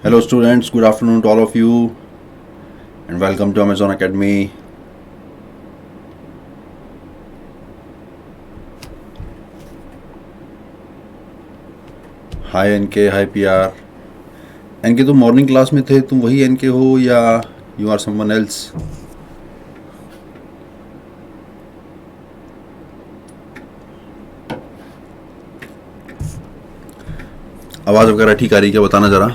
Hello students, good afternoon to all of you and welcome to Amazon Academy. Hi NK, hi PR. NK तुम morning class में थे, तुम वही NK हो या you are someone else? आवाज़ वगैरह ठीक आ रही है क्या, बताना ज़रा.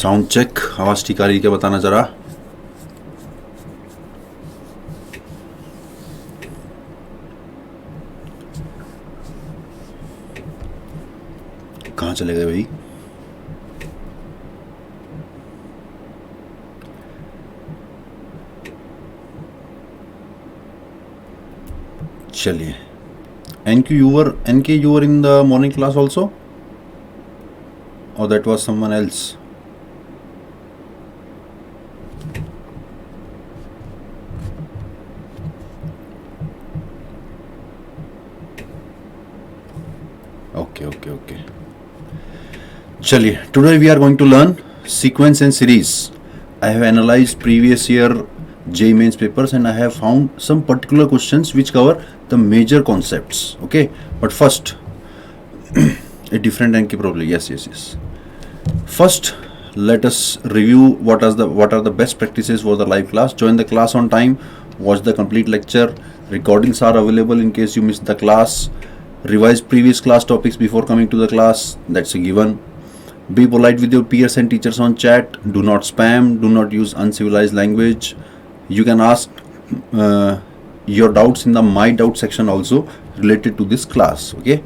साउंड चेक, आवाज़ ठीक आ रही है क्या, बताना ज़रा. कहाँ चले गए भाई. चलिए. NK you were in the morning class also, or that was someone else? Okay. Chaliye, today we are going to learn sequence and series. I have analyzed previous year JEE Mains papers and I have found some particular questions which cover the major concepts. Okay, but first, a different NK probably. Yes. First, let us review what are the best practices for the live class. Join the class on time. Watch the complete lecture. Recordings are available in case you missed the class. Revise previous class topics before coming to the class. That's a given. Be polite with your peers and teachers on chat. Do not spam. Do not use uncivilized language. You can ask your doubts in the My Doubt section also related to this class. Okay.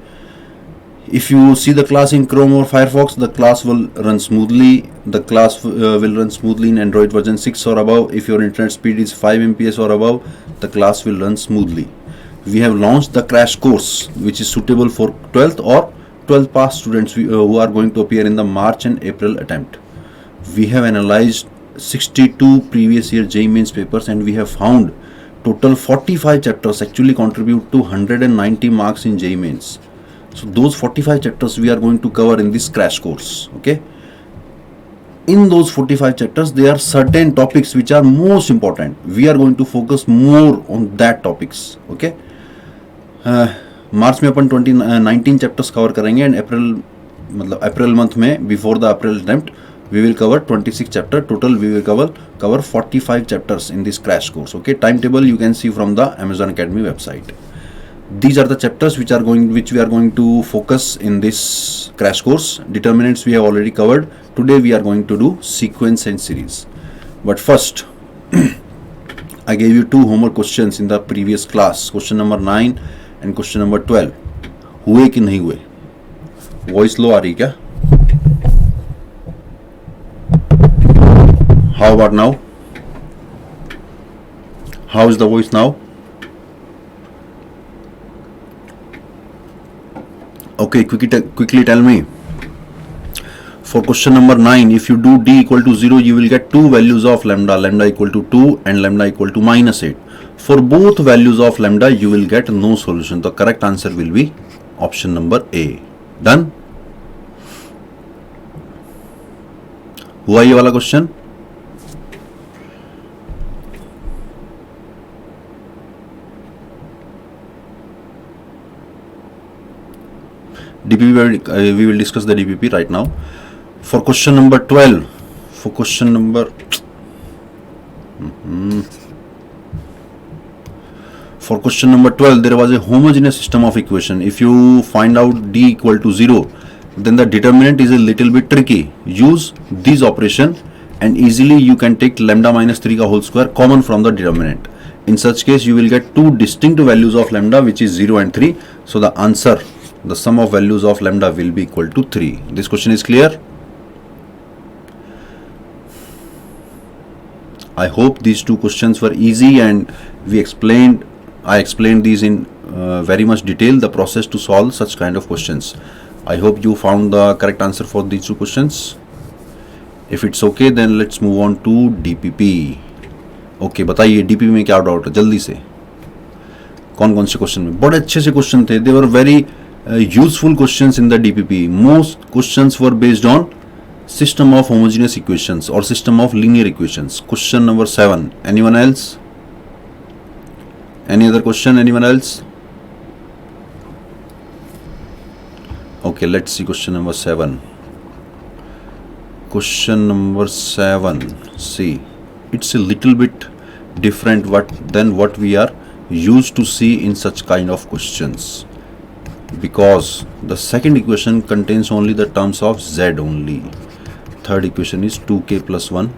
If you see the class in Chrome or Firefox, the class will run smoothly. The class will run smoothly in Android version 6 or above. If your internet speed is 5 Mbps or above, the class will run smoothly. We have launched the crash course which is suitable for 12th or 12th pass students who are going to appear in the March and April attempt. We have analyzed 62 previous year JEE Mains papers and we have found total 45 chapters actually contribute to 190 marks in JEE Mains. So those 45 chapters we are going to cover in this crash course. Okay. In those 45 chapters there are certain topics which are most important. We are going to focus more on that topics. Okay. मार्च में अपन 19 chapters cover करेंगे and April month में before the April attempt we will cover 26 chapter. Total we will cover 45 chapters in this crash course. Okay, timetable you can see from the Amazon Academy website. These are the chapters which we are going to focus in this crash course. Determinants we have already covered. Today we are going to do sequence and series. But first I gave you two homework questions in the previous class, question number 9 and question number 12. हुए कि नहीं हुए? Voice लो आ रही क्या? How about now? How is the voice now? Okay, quickly tell me. For question number 9, if you do d equal to 0, you will get two values of lambda equal to 2 and lambda equal to -8. For both values of lambda, you will get no solution. The correct answer will be option number A. Done? हुआ ये वाला question? DPP, we will discuss the DPP right now. For question number 12, for question number 12, there was a homogeneous system of equation. If you find out d equal to 0, then the determinant is a little bit tricky. Use this operation and easily you can take lambda minus 3 ka whole square common from the determinant. In such case, you will get two distinct values of lambda, which is 0 and 3. So the answer, the sum of values of lambda will be equal to 3. This question is clear? I hope these two questions were easy and I explained these in very much detail, the process to solve such kind of questions. I hope you found the correct answer for these two questions. If it's okay then let's move on to DPP. Okay बताइए DPP में क्या doubt है जल्दी से. कौन कौन से question में बड़े अच्छे से क्वेश्चन थे. They were very useful questions in the DPP. Most questions were based on system of homogeneous equations or system of linear equations. Question number 7. Anyone else? Any other question? Anyone else? Okay, let's see question number 7. Question number 7. See, it's a little bit different than what we are used to see in such kind of questions, because the second equation contains only the terms of z only. Third equation is 2k plus 1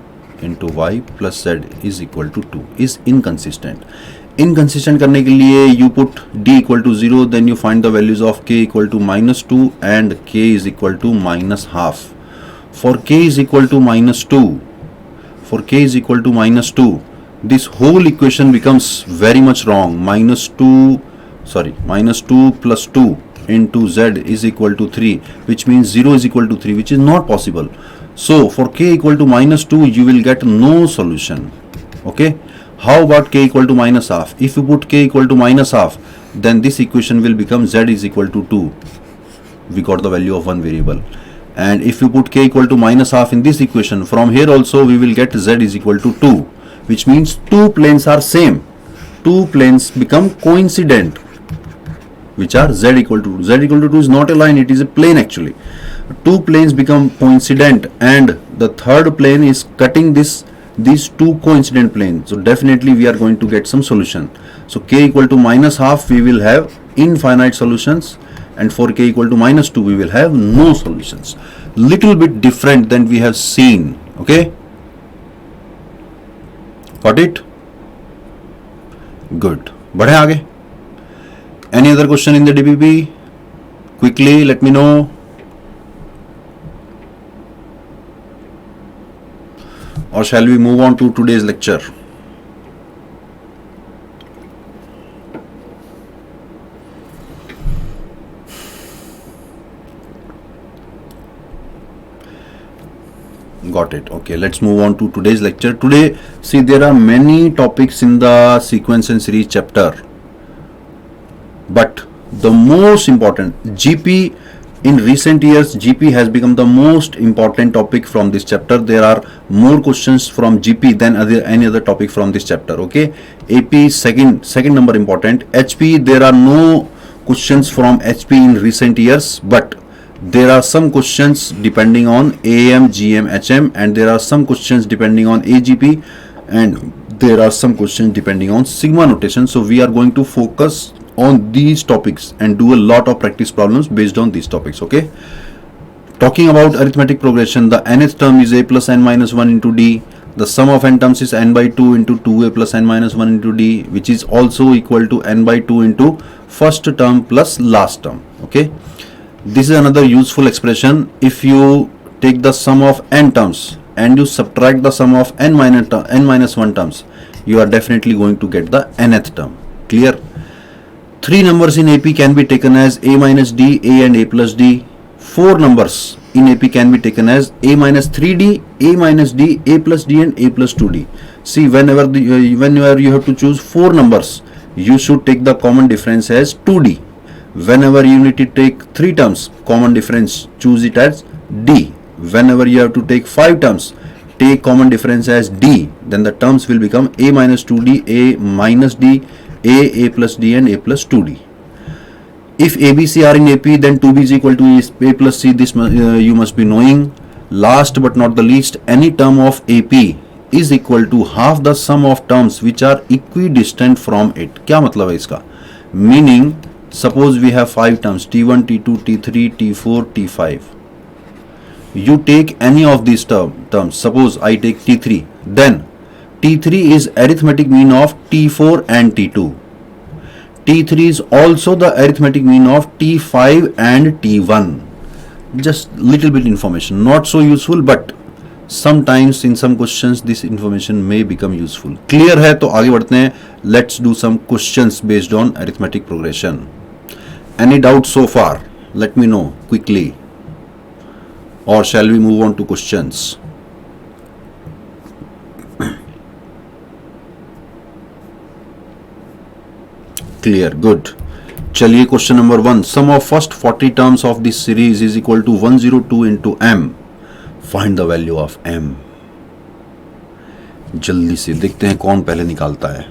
into y plus z is equal to 2 is inconsistent. Inconsistent करने के लिए you put d equal to 0, then you find the values of k equal to minus 2 and k is equal to minus half. For k is equal to minus 2, this whole equation becomes very much wrong. Minus 2 plus 2 into z is equal to 3, which means 0 is equal to 3, which is not possible. So for k equal to minus 2 you will get no solution. Okay, how about k equal to minus half? If you put k equal to minus half, then this equation will become z is equal to 2. We got the value of one variable. And if you put k equal to minus half in this equation, from here also we will get z is equal to 2, which means two planes are same. Two planes become coincident, which are z equal to 2 is not a line, it is a plane actually. Two planes become coincident and the third plane is cutting these two coincident planes. So definitely we are going to get some solution. So k equal to minus half we will have infinite solutions, and for k equal to minus 2 we will have no solutions. Little bit different than we have seen. Okay, got it? Good. बढ़े आगे. Any other question in the DPP? Quickly let me know. Or shall we move on to today's lecture? Got it. Okay, let's move on to today's lecture. Today, see, there are many topics in the sequence and series chapter, but the most important, GP, in recent years GP has become the most important topic from this chapter. There are more questions from GP than any other topic from this chapter. Okay, AP second number important. HP, there are no questions from HP in recent years, but there are some questions depending on AM, GM, HM, and there are some questions depending on AGP, and there are some questions depending on sigma notation. So we are going to focus on these topics and do a lot of practice problems based on these topics. Okay, talking about arithmetic progression, the nth term is a plus n minus 1 into d. The sum of n terms is n by 2 into 2a plus n minus 1 into d, which is also equal to n by 2 into first term plus last term. Okay, this is another useful expression. If you take the sum of n terms and you subtract the sum of n minus 1 terms, you are definitely going to get the nth term. Clear? Three numbers in AP can be taken as a minus d, a and a plus d. Four numbers in AP can be taken as a minus 3d, a minus d, a plus d and a plus 2d. See, whenever you have to choose four numbers, you should take the common difference as 2d. Whenever you need to take three terms, common difference, choose it as d. Whenever you have to take five terms, take common difference as d. Then the terms will become a minus 2d, a minus d, a plus d and a plus 2d. If ABC are in AP, then 2b is equal to a plus c. This you must be knowing. Last but not the least, any term of AP is equal to half the sum of terms which are equidistant from it. क्या मतलब है इसका? Meaning, suppose we have 5 terms T1, T2, T3, T4, T5. You take any of these terms. Suppose I take T3, then T3 is arithmetic mean of T4 and T2. T3 is also the arithmetic mean of T5 and T1. Just little bit information, not so useful, but sometimes in some questions this information may become useful. Clear है? तो आगे बढ़ते हैं. Let's do some questions based on arithmetic progression. Any doubts so far? Let me know quickly. Or shall we move on to questions? Clear, good. चलिए question number 1, sum of first 40 terms of this series is equal to 102 into M, find the value of M. जल्दी से देखते हैं कौन पहले निकालता है।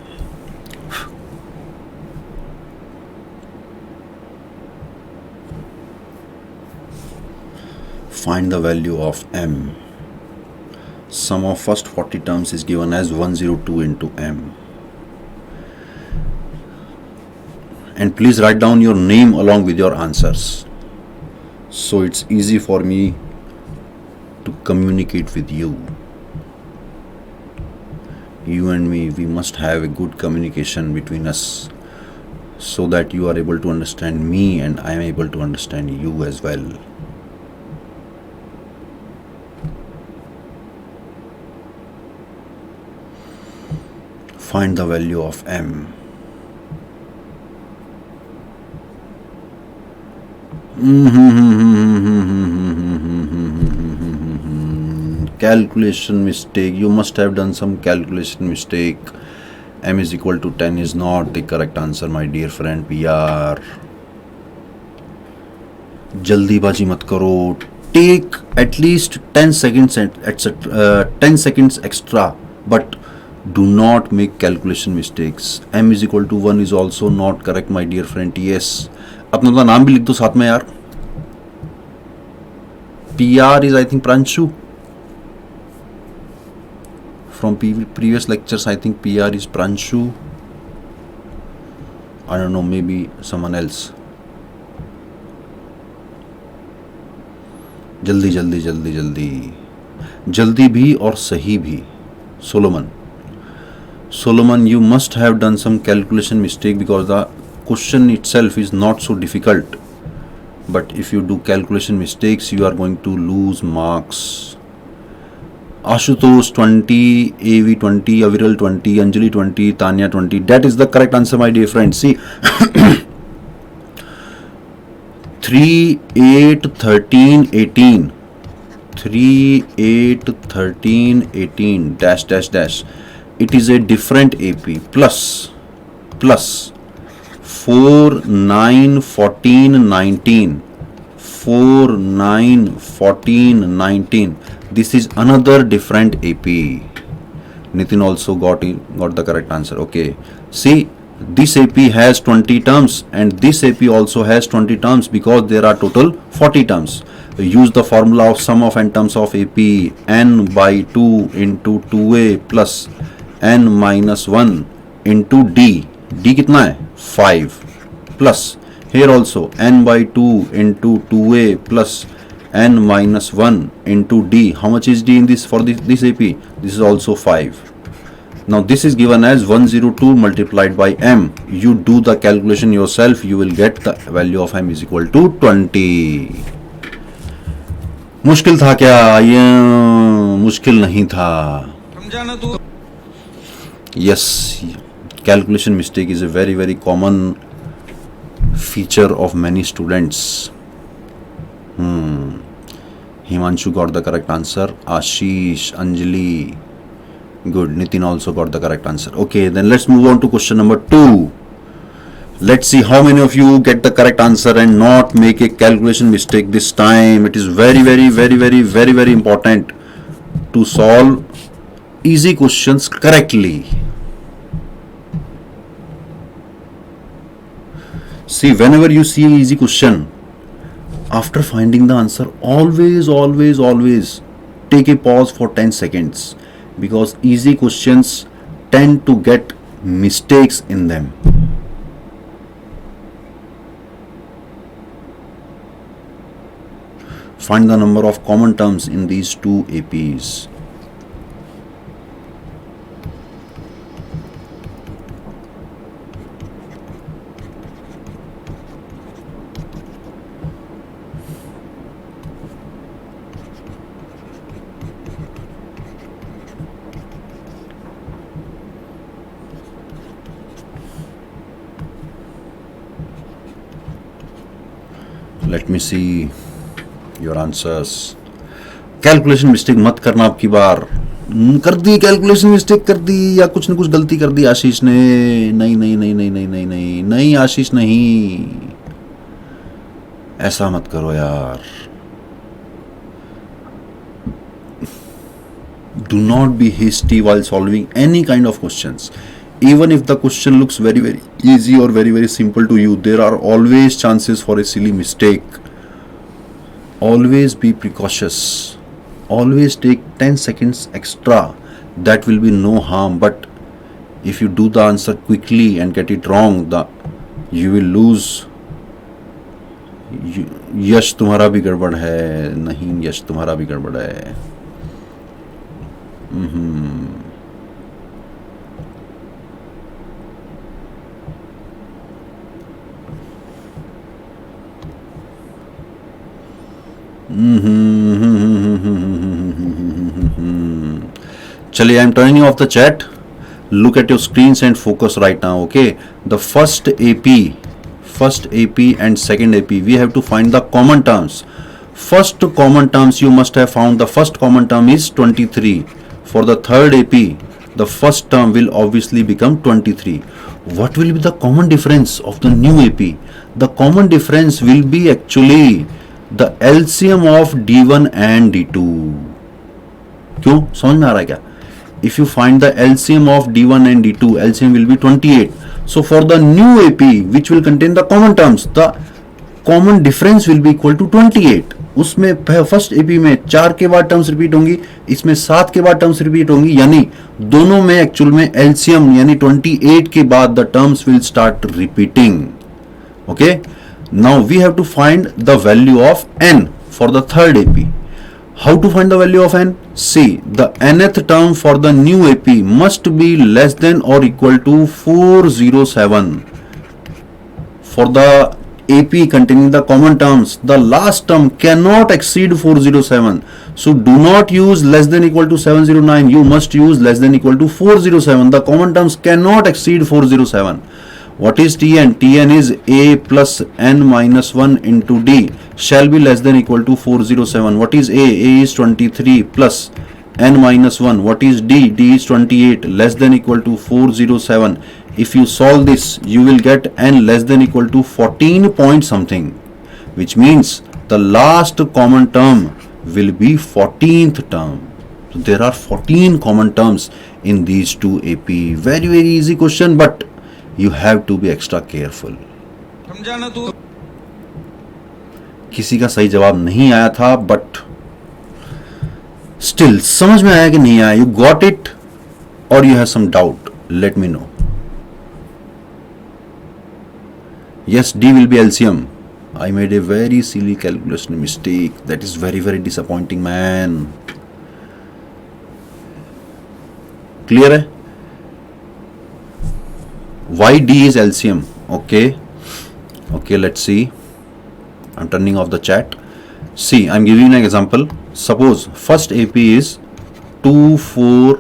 Find the value of M. Sum of first 40 terms is given as 102 into m. And please write down your name along with your answers, so it's easy for me to communicate with you. You and me, we must have a good communication between us, so that you are able to understand me and I am able to understand you as well. Find the value of m. Calculation mistake. You must have done some calculation mistake. M is equal to 10 is not the correct answer, my dear friend PR. जल्दीबाजी मत करो. Take at least 10 seconds etc. 10 seconds extra, but do not make calculation mistakes. M is equal to 1 is also not correct, my dear friend. Yes, अपना नाम भी लिख दो साथ में यार. PR is I think Pranshu. From previous lectures I think PR is Pranshu. I don't know, maybe someone else. जल्दी जल्दी जल्दी जल्दी जल्दी भी और सही भी. Solomon, you must have done some calculation mistake because the question itself is not so difficult. But if you do calculation mistakes, you are going to lose marks. Ashutosh 20, AV 20, Aviral 20, Anjali 20, Tanya 20. That is the correct answer, my dear friends. See, 3, 8, 13, 18. 3, 8, 13, 18, dash, dash, dash. It is a different AP. Plus 4, 9, 14, 19. 4, 9, 14, 19. This is another different AP. Nitin also got the correct answer. Okay. See, this AP has 20 terms and this AP also has 20 terms because there are total 40 terms. Use the formula of sum of n terms of AP, n by 2 into 2a plus n minus 1 into d. d कितना है? 5 plus here also n by 2 into 2a plus n minus 1 into d. How much is d in this for this AP? This is also 5. Now this is given as 102 multiplied by m. You do the calculation yourself. You will get the value of m is equal to 20. मुश्किल था क्या? ये मुश्किल नहीं था. समझाना तू. Yes, calculation mistake is a very very common feature of many students. Himanshu got the correct answer. Ashish, Anjali, good. Nitin also got the correct answer. Okay, then let's move on to question number 2. Let's see how many of you get the correct answer and not make a calculation mistake this time. It is very very very very very very important to solve easy questions correctly. See, whenever you see an easy question, after finding the answer, always take a pause for 10 seconds because easy questions tend to get mistakes in them. Find the number of common terms in these two APs. Let me see your answers. Calculation mistake मत करना अब की बार. कर दी calculation mistake कर दी या कुछ न कुछ गलती कर दी आशीष ने। नहीं नहीं नहीं नहीं नहीं नहीं नहीं नहीं आशीष नहीं, ऐसा मत करो यार। Do not be hasty while solving any kind of questions. Even if the question looks very very easy or very very simple to you, there are always chances for a silly mistake. Always be precautious. Always take 10 seconds extra. That will be no harm. But if you do the answer quickly and get it wrong, you will lose. यश तुम्हारा भी गड़बड़ है। नहीं, यश तुम्हारा भी गड़बड़ है। चलिए, I am turning of the chat. Look at your screens and focus right now. Okay, the first AP and second AP, we have to find the common terms. First common terms you must have found. The first common term is 23. For the third AP, the first term will obviously become 23. What will be the common difference of the new AP? The common difference will be actually the LCM of D1 and D2. क्यों, समझ में आ रहा है क्या? If you find the LCM of D1 and D2, LCM will be 28. So for the new AP, which will contain the common terms, the common difference will be equal to 28. उसमें first AP में 4 के बाद terms repeat होंगी, इसमें 7 के बाद terms repeat होंगी, यानी दोनों में एक्चुअल में LCM यानी 28 के बाद the terms will start repeating. Okay? Now we have to find the value of n for the third AP. How to find the value of n? See, the nth term for the new AP must be less than or equal to 407. For the AP containing the common terms, the last term cannot exceed 407. So do not use less than equal to 709. You must use less than equal to 407. The common terms cannot exceed 407. What is Tn? Tn is a plus n minus 1 into d shall be less than equal to 407. What is a? A is 23 plus n minus 1. What is d? D is 28 less than equal to 407. If you solve this, you will get n less than equal to 14 point something, which means the last common term will be 14th term. So there are 14 common terms in these two AP. Very very easy question, but you have to be extra careful. समझा ना तू? किसी का सही जवाब नहीं आया था, बट स्टिल समझ में आया कि नहीं आया? यू गॉट इट और you have some doubt? Let me know. Yes, D will be LCM. I made a very silly calculation mistake. That is very very disappointing, man. Clear है? Why D is LCM? Okay, let's see. I'm turning off the chat. See, I'm giving an example. Suppose first AP is 2, 4,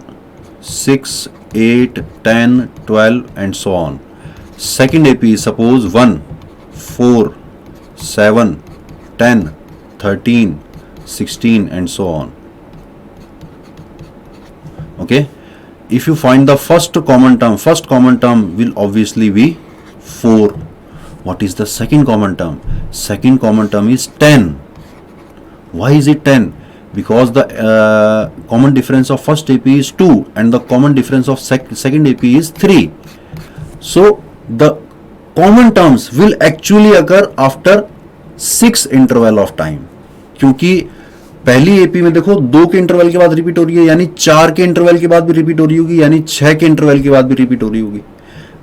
6, 8, 10, 12 and so on. Second AP is suppose 1, 4, 7, 10, 13, 16 and so on. Okay? If you find the first common term will obviously be 4. What is the second common term? Second common term is 10. Why is it 10? Because the common difference of first AP is 2 and the common difference of second AP is 3. So the common terms will actually occur after 6 interval of time. क्योंकि पहली AP में देखो 2 के interval के बाद repeat हो रही है, यानी 4 के इंटरवल के बाद भी रिपीट हो रही होगी, यानी 6 के इंटरवल के बाद भी रिपीट हो रही होगी.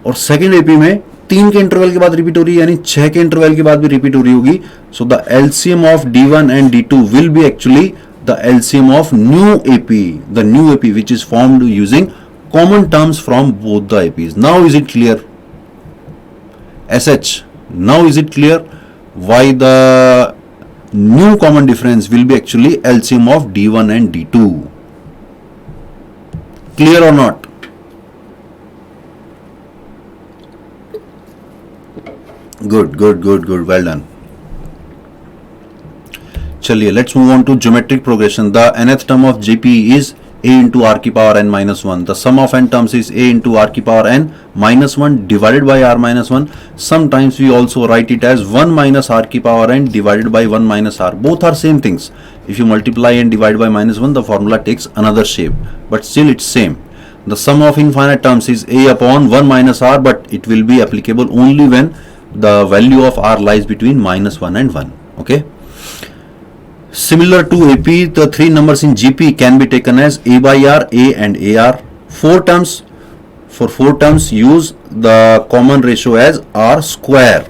और सेकंड एपी में 3 के इंटरवल के बाद रिपीट हो रही है, यानी 6 के इंटरवल के बाद भी रिपीट हो रही होगी. So the LCM of D1 and D2 will be actually the LCM of new AP which is formed using common terms from both the APs. Now is it clear? SH, now is it clear why the new common difference will be actually LCM of D1 and D2? Clear or not? Good. Well done. चलिए, let's move on to geometric progression. The nth term of JP is a into r की power n minus 1. The sum of n terms is a into r की power n minus 1 divided by r minus 1. Sometimes we also write it as 1 minus r की power n divided by 1 minus r. Both are same things. If you multiply and divide by minus 1, the formula takes another shape, but still it's same. The sum of infinite terms is a upon 1 minus r, but it will be applicable only when the value of r lies between minus 1 and 1. Okay. Similar to AP, the three numbers in GP can be taken as a by r, a and ar. For four terms, use the common ratio as r square.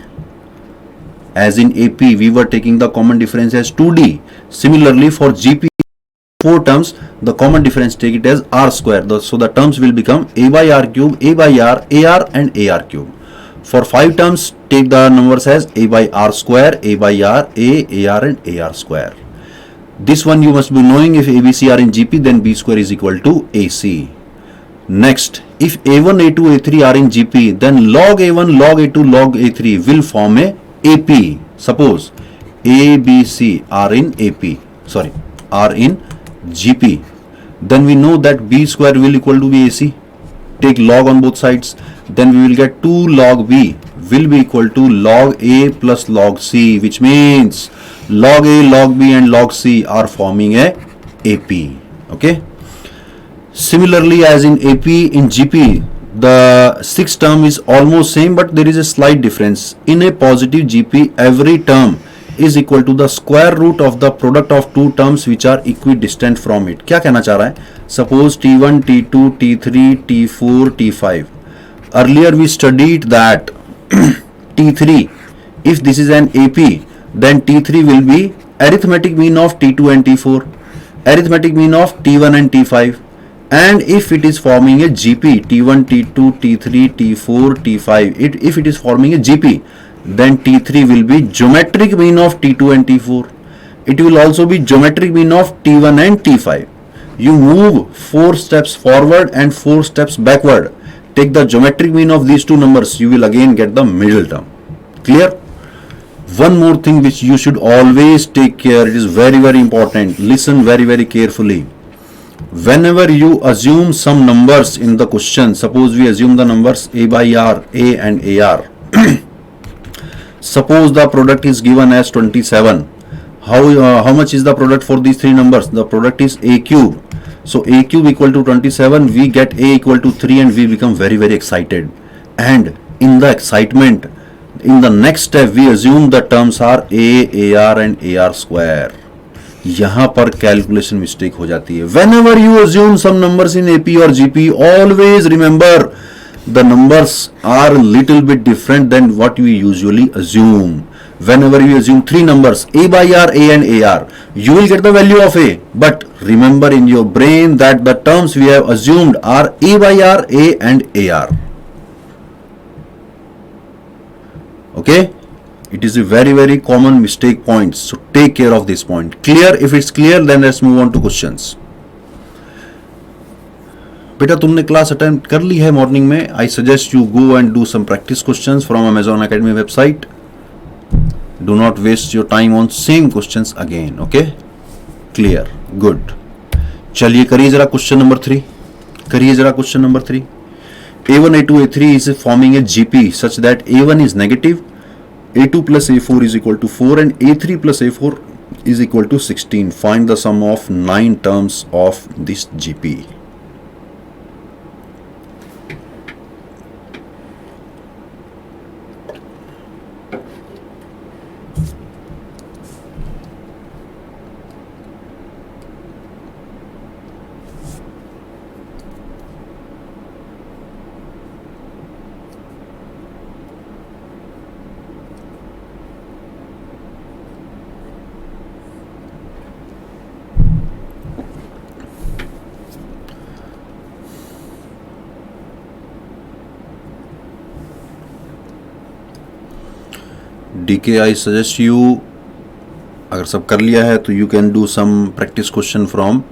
As in AP, we were taking the common difference as 2d. Similarly, for GP, 4 terms, the common difference take it as r square. So the terms will become a by r cube, a by r, ar and ar cube. For 5 terms, take the numbers as a by r square, a by r, ar and ar square. This one you must be knowing. If ABC are in GP, then B square is equal to AC. Next, if A1, A2, A3 are in GP, then log A1, log A2, log A3 will form a AP. Suppose A, B, C are in AP, are in GP. Then we know that B square will equal to be AC. Take log on both sides. Then we will get 2 log B will be equal to log A plus log C, which means log A, log B and log C are forming a AP. Okay. Similarly, as in AP, in GP, the 6th term is almost same, but there is a slight difference. In a positive GP, every term is equal to the square root of the product of two terms which are equidistant from it. क्या कहना चाह रहा है? Suppose T1, T2, T3, T4, T5. Earlier we studied that T3, if this is an AP, then T3 will be arithmetic mean of T2 and T4, arithmetic mean of T1 and T5, and if it is forming a GP, T1, T2, T3, T4, T5, if it is forming a GP, then T3 will be geometric mean of T2 and T4. It will also be geometric mean of T1 and T5. You move 4 steps forward and 4 steps backward. Take the geometric mean of these two numbers. You will again get the middle term. Clear? One more thing which you should always take care. It is very, very important. Listen very, very carefully. Whenever you assume some numbers in the question, suppose we assume the numbers a by r, a and ar. Suppose the product is given as 27. How much is the product for these three numbers? The product is a cube. So a cube equal to 27, we get a equal to 3 and we become very, very excited. And in the excitement, in the next step, we assume the terms are a, ar and ar square. यहाँ पर calculation mistake हो जाती है. Whenever you assume some numbers in AP or GP, always remember the numbers are a little bit different than what we usually assume. Whenever you assume 3 numbers a by r, a and ar, you will get the value of a, but remember in your brain that the terms we have assumed are a by r, a and ar. Okay, it is a very, very common mistake point, so take care of this point. Clear? If it's clear, then let's move on to questions. बेटा तुमने class attend कर ली है morning में. I suggest you go and do some practice questions from Amazon Academy website. Do not waste your time on same questions again. Okay? Clear. Good. चलिए करिए जरा question number 3. करिए जरा question number 3. A1, A2, A3 is forming a GP such that A1 is negative, A2 plus A4 is equal to 4 and A3 plus A4 is equal to 16. Find the sum of 9 terms of this GP. DK, I suggest you, अगर सब कर लिया है तो you can do some practice question from,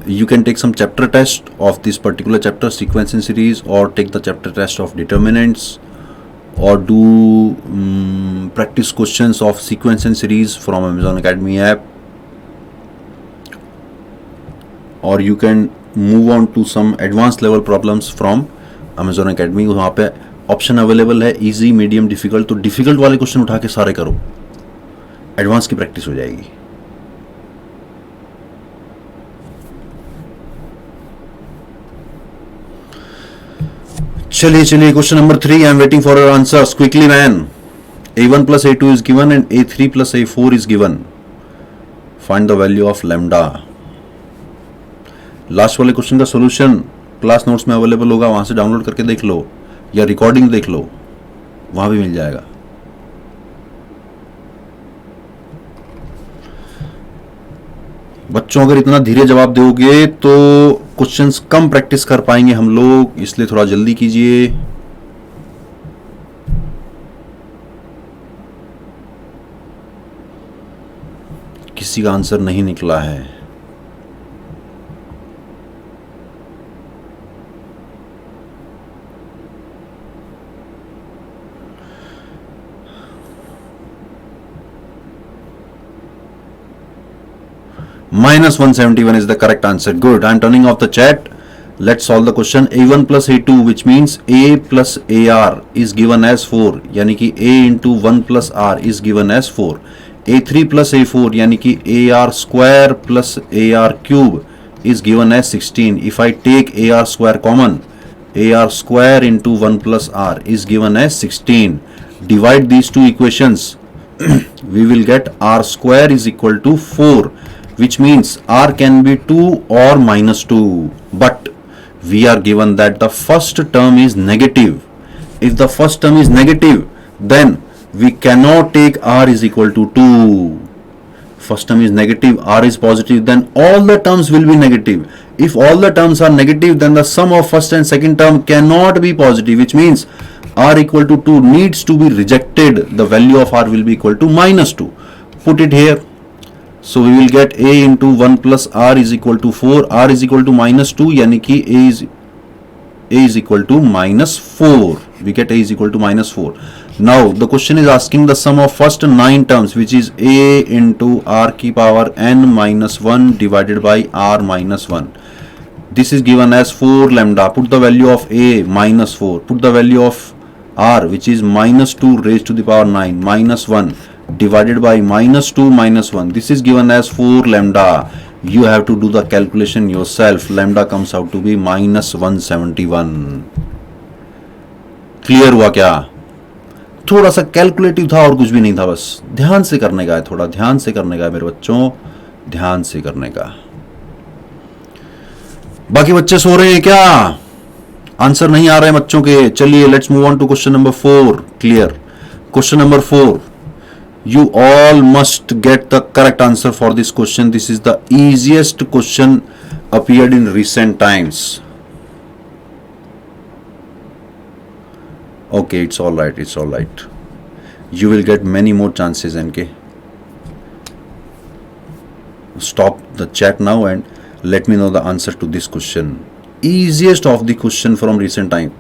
you can take some chapter test of this particular chapter, sequence and series, or take the chapter test of determinants, or do practice questions of sequence and series from Amazon Academy app. or you can move on to some advanced level problems from Amazon Academy. वहाँ पे option available है easy, medium, difficult. तो difficult वाले question उठा के सारे करो, advance की प्रैक्टिस हो जाएगी. चलिए चलिए, question number 3. I am waiting for your answers quickly man. A1 plus A2 is given and A3 plus A4 is given. Find the value of lambda. Last वाले क्वेश्चन का सॉल्यूशन क्लास नोट्स में available होगा, वहां से download करके देख लो या recording देख लो, वहां भी मिल जाएगा. बच्चों अगर इतना धीरे जवाब दोगे तो क्वेश्चंस कम प्रैक्टिस कर पाएंगे हम लोग, इसलिए थोड़ा जल्दी कीजिए. किसी का आंसर नहीं निकला है. -171 is the correct answer. Good. I am turning off the chat. Let's solve the question. A1 plus A2, which means A plus AR is given as 4, यानी कि A into 1 plus R is given as 4. A3 plus A4 यानी कि AR square plus AR cube is given as 16. If I take AR square common, AR square into 1 plus R is given as 16. Divide these two equations. We will get R square is equal to 4, which means R can be 2 or -2. But we are given that the first term is negative. If the first term is negative, then we cannot take R is equal to 2. First term is negative, R is positive, then all the terms will be negative. If all the terms are negative, then the sum of first and second term cannot be positive, which means R equal to 2 needs to be rejected. The value of R will be equal to -2. Put it here. So we will get A into 1 plus R is equal to 4. R is equal to -2, यानी कि A is equal to -4. We get A is equal to -4. Now the question is asking the sum of first 9 terms, which is A into R की power n minus 1 divided by R minus 1. This is given as 4 lambda. Put the value of A -4. Put the value of R, which is -2 raised to the power 9 minus 1 divided by -2 minus 1. This is given as 4 lambda. You have to do the calculation yourself. Lambda comes out to be -171. Clear हुआ क्या? थोड़ा सा calculative था और कुछ भी नहीं था, बस ध्यान से करने का है, थोड़ा ध्यान से करने का है मेरे बच्चों, ध्यान से करने का. बाकी बच्चे सो रहे हैं क्या? आंसर नहीं आ रहे हैं बच्चों के. चलिए let's move on to question number 4. Clear. Question number 4. You all must get the correct answer for this question. This is the easiest question appeared in recent times. Okay, it's all right. It's all right. You will get many more chances. NK, stop the chat now and let me know the answer to this question. Easiest of the question from recent time.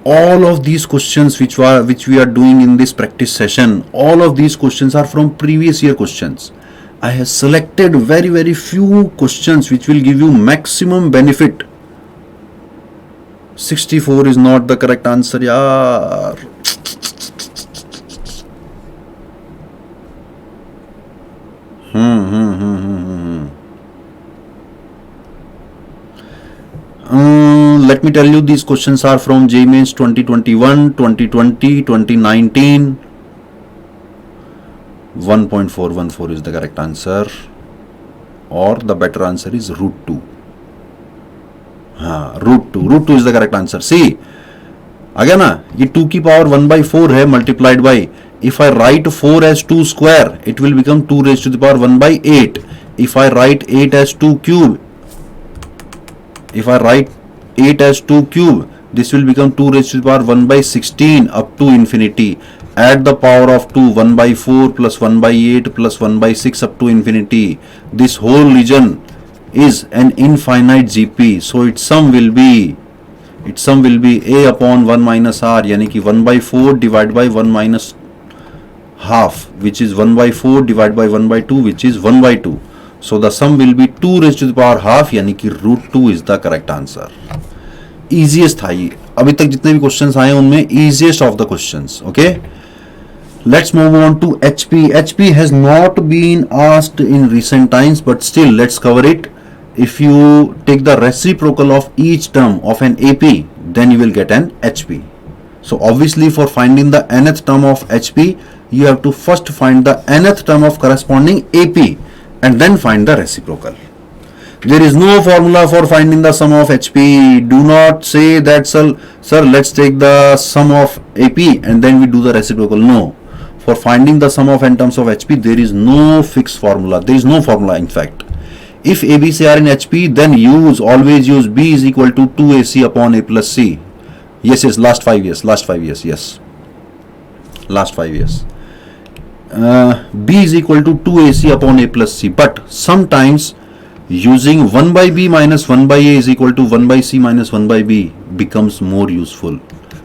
All of these questions which we are doing in this practice session, all of these questions are from previous year questions. I have selected very few questions which will give you maximum benefit. 64 is not the correct answer, yaar. Let me tell you, these questions are from JEE Mains 2021, 2020, 2019. 1.414 is the correct answer, or the better answer is √2. √2 is the correct answer. See, आ गया ना, ये 2 की power 1/4 है multiplied by, if I write 4 as 2 square, it will become 2 raised to the power 1/8. If I write 8 as 2 cube, if I write 8 as 2 cube, this will become 2 raised to the power 1/16 up to infinity. Add the power of 2, 1/4 plus 1/8 plus 1/6 up to infinity. This whole region is an infinite GP, so its sum will be A upon 1 minus R, यानी कि 1/4 divided by 1 minus half, which is 1 by 4 divided by 1 by 2, which is 1 by 2. So the sum will be 2 raised to the power half, यानी कि root 2 is the correct answer. Easiest था ये, अभी तक जितने भी क्वेश्चंस आए उनमें easiest of the questions. Okay, let's move on to HP. HP has not been asked in recent times, but still let's cover it. If you take the reciprocal of each term of an AP, then you will get an HP. So obviously for finding the nth term of HP, you have to first find the nth term of corresponding AP and then find the reciprocal. There is no formula for finding the sum of HP. Do not say that, sir, let's take the sum of AP and then we do the reciprocal. No. For finding the sum of n terms of HP, there is no fixed formula. There is no formula in fact. If ABC are in HP, then always use B is equal to 2AC upon A plus C. Yes, last 5 years, yes. Last 5 years. B is equal to 2AC upon A plus C. But sometimes using 1 by B minus 1 by A is equal to 1 by C minus 1 by B becomes more useful.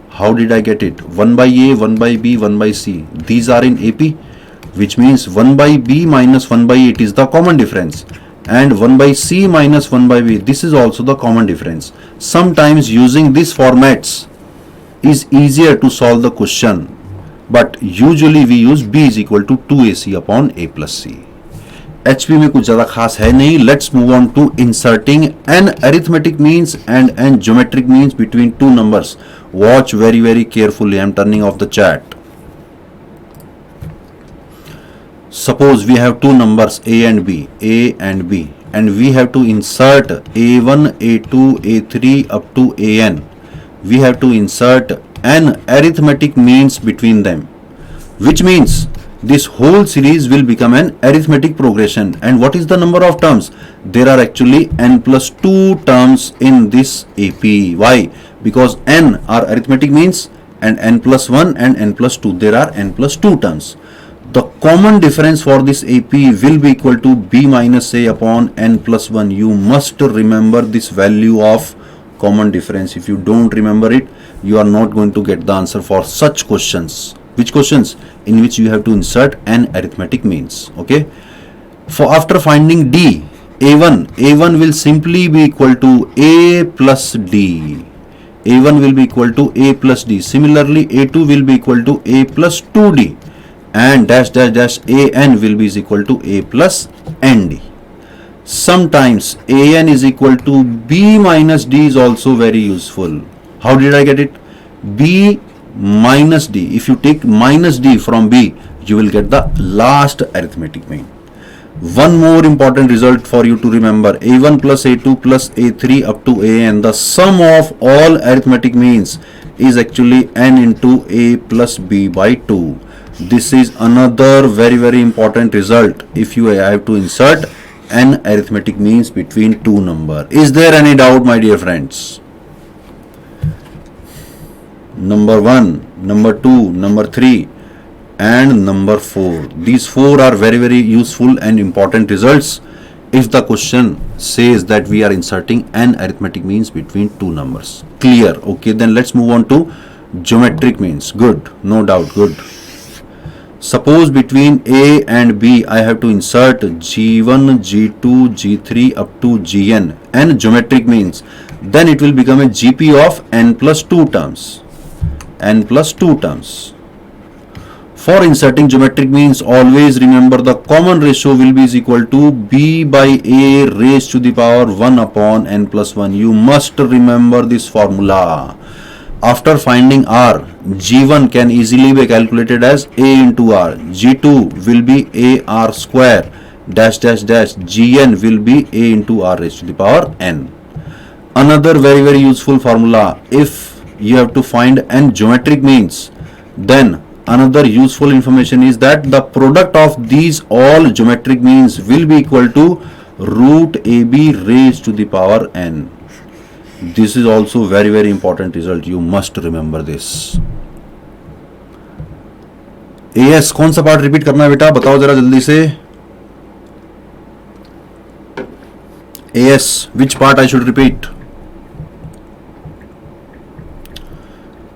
How did I get it? 1 by A, 1 by B, 1 by C. These are in AP, which means 1 by B minus 1 by A, it is the common difference. And 1 by C minus 1 by B, this is also the common difference. Sometimes using these formats is easier to solve the question, but usually we use B is equal to 2AC upon A plus C. HP में कुछ ज़्यादा खास है नहीं. Let's move on to inserting an arithmetic means and an geometric means between two numbers. Watch very carefully. I am turning off the chat. Suppose we have two numbers A and B, and we have to insert A1, A2, A3 up to AN. We have to insert an arithmetic means between them, which means this whole series will become an arithmetic progression. And what is the number of terms? There are actually n plus 2 terms in this AP. Why? Because n are arithmetic means and n plus 1 and n plus 2. There are n plus 2 terms. The common difference for this AP will be equal to B minus A upon n plus 1. You must remember this value of common difference. If you don't remember it, you are not going to get the answer for such questions. Which questions? In which you have to insert an arithmetic means. Okay. For after finding D, A1 will simply be equal to A plus D. A1 will be equal to A plus D. Similarly, A2 will be equal to A plus 2D. And dash AN will be is equal to A plus ND. Sometimes AN is equal to B minus D is also very useful. How did I get it? B minus D. If you take minus D from B, you will get the last arithmetic mean. One more important result for you to remember. A1 plus A2 plus A3 up to AN. The sum of all arithmetic means is actually N into A plus B by 2. This is another very important result if you have to insert an arithmetic means between two numbers. Is there any doubt, my dear friends? Number 1, number 2, number 3 and number 4. These 4 are very useful and important results if the question says that we are inserting an arithmetic means between two numbers. Clear? Okay, then let's move on to geometric means. Good, no doubt, good. Suppose between A and B I have to insert G1, G2, G3 up to Gn and geometric means, then it will become a GP of n plus 2 terms. N plus 2 terms. For inserting geometric means, always remember the common ratio will be is equal to B by A raised to the power 1 upon n plus 1. You must remember this formula. After finding R, G1 can easily be calculated as A into R. G2 will be AR square dash Gn will be A into R raised to the power n. Another very useful formula, if you have to find n geometric means, then another useful information is that the product of these all geometric means will be equal to root AB raised to the power n. This is also very important result. You must remember this. AS कौन सा part repeat करना है बेटा, बताओ जरा जल्दी से. AS, which part I should repeat?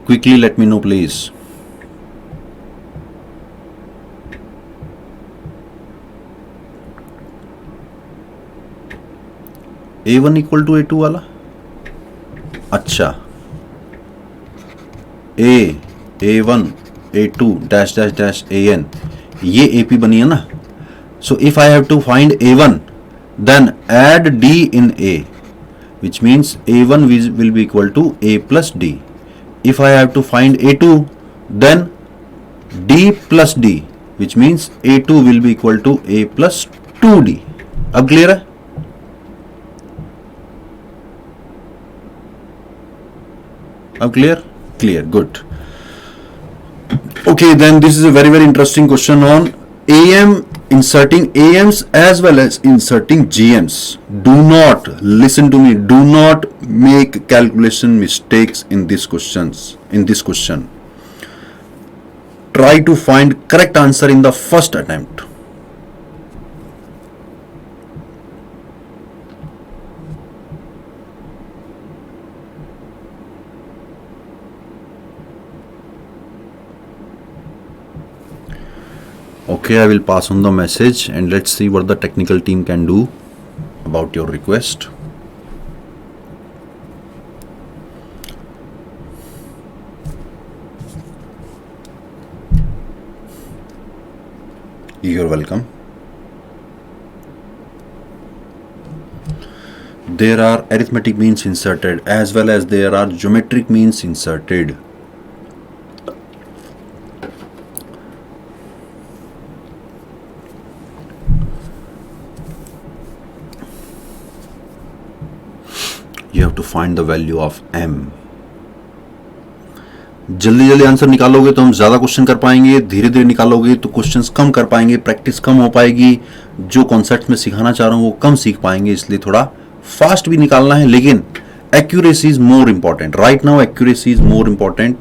Quickly let me know please. A1 equal to A2 वाला, अच्छा A1 A2 dash dash dash AN, ये AP बनी है ना. So if I have to find A1, then add D in A, which means A1 will be equal to A plus D. If I have to find A2, then D plus D, which means A2 will be equal to A plus 2D. अब clear है? अब clear? Clear, good. Okay, then this is a very interesting question on AM, inserting AMs as well as inserting GMs. Do not, listen to me, do not make calculation mistakes in these questions. In this question, try to find correct answer in the first attempt. Okay, I will pass on the message and let's see what the technical team can do about your request. You're welcome. There are arithmetic means inserted as well as there are geometric means inserted. You have to find the value of m. जल्दी जल्दी answer निकालोगे तो हम ज्यादा question कर पाएंगे, धीरे धीरे निकालोगे तो क्वेश्चंस कम कर पाएंगे, प्रैक्टिस कम हो पाएगी, जो कॉन्सेप्ट में सिखाना चाह रहा हूं वो कम सीख पाएंगे. इसलिए थोड़ा फास्ट भी निकालना है, लेकिन accuracy is more important. Right now accuracy is more important.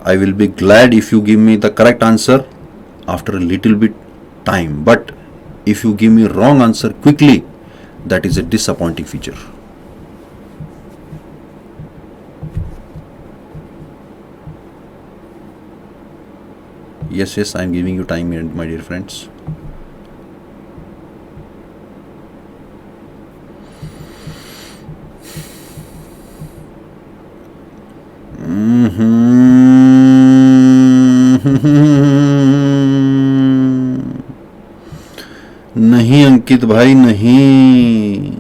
I will be glad if you give me the correct answer after a little bit time, but if you give me wrong answer quickly, that is a disappointing feature. Yes, I am giving you time, my dear friends. नहीं अंकित भाई, नहीं.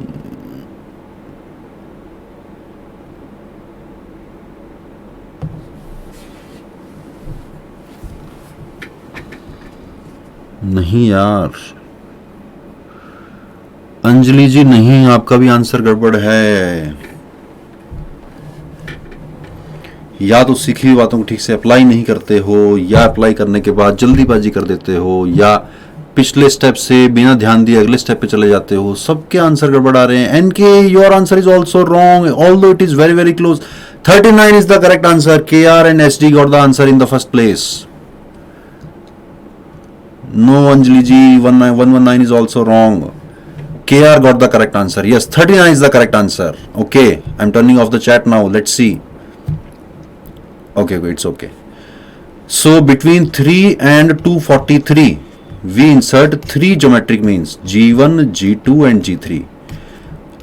नहीं यार, अंजलि जी नहीं, आपका भी answer गड़बड़ है. या तो सीखी हुई बातों को ठीक से अप्लाई नहीं करते हो, या अप्लाई करने के बाद जल्दीबाजी कर देते हो, या पिछले स्टेप से बिना ध्यान दिए अगले स्टेप पे चले जाते हो. सबके आंसर गड़बड़ आ रहे हैं. NK, your answer is also wrong, although it is very close. 39 is the correct answer. KR and SD got the answer in the first place. No, Anjali ji, 119 is also wrong. KR got the correct answer. Yes, 39 is the correct answer. Okay, I'm turning off the chat now. Let's see. Okay, it's okay. So between 3 and 243, we insert 3 geometric means G1, G2 and G3.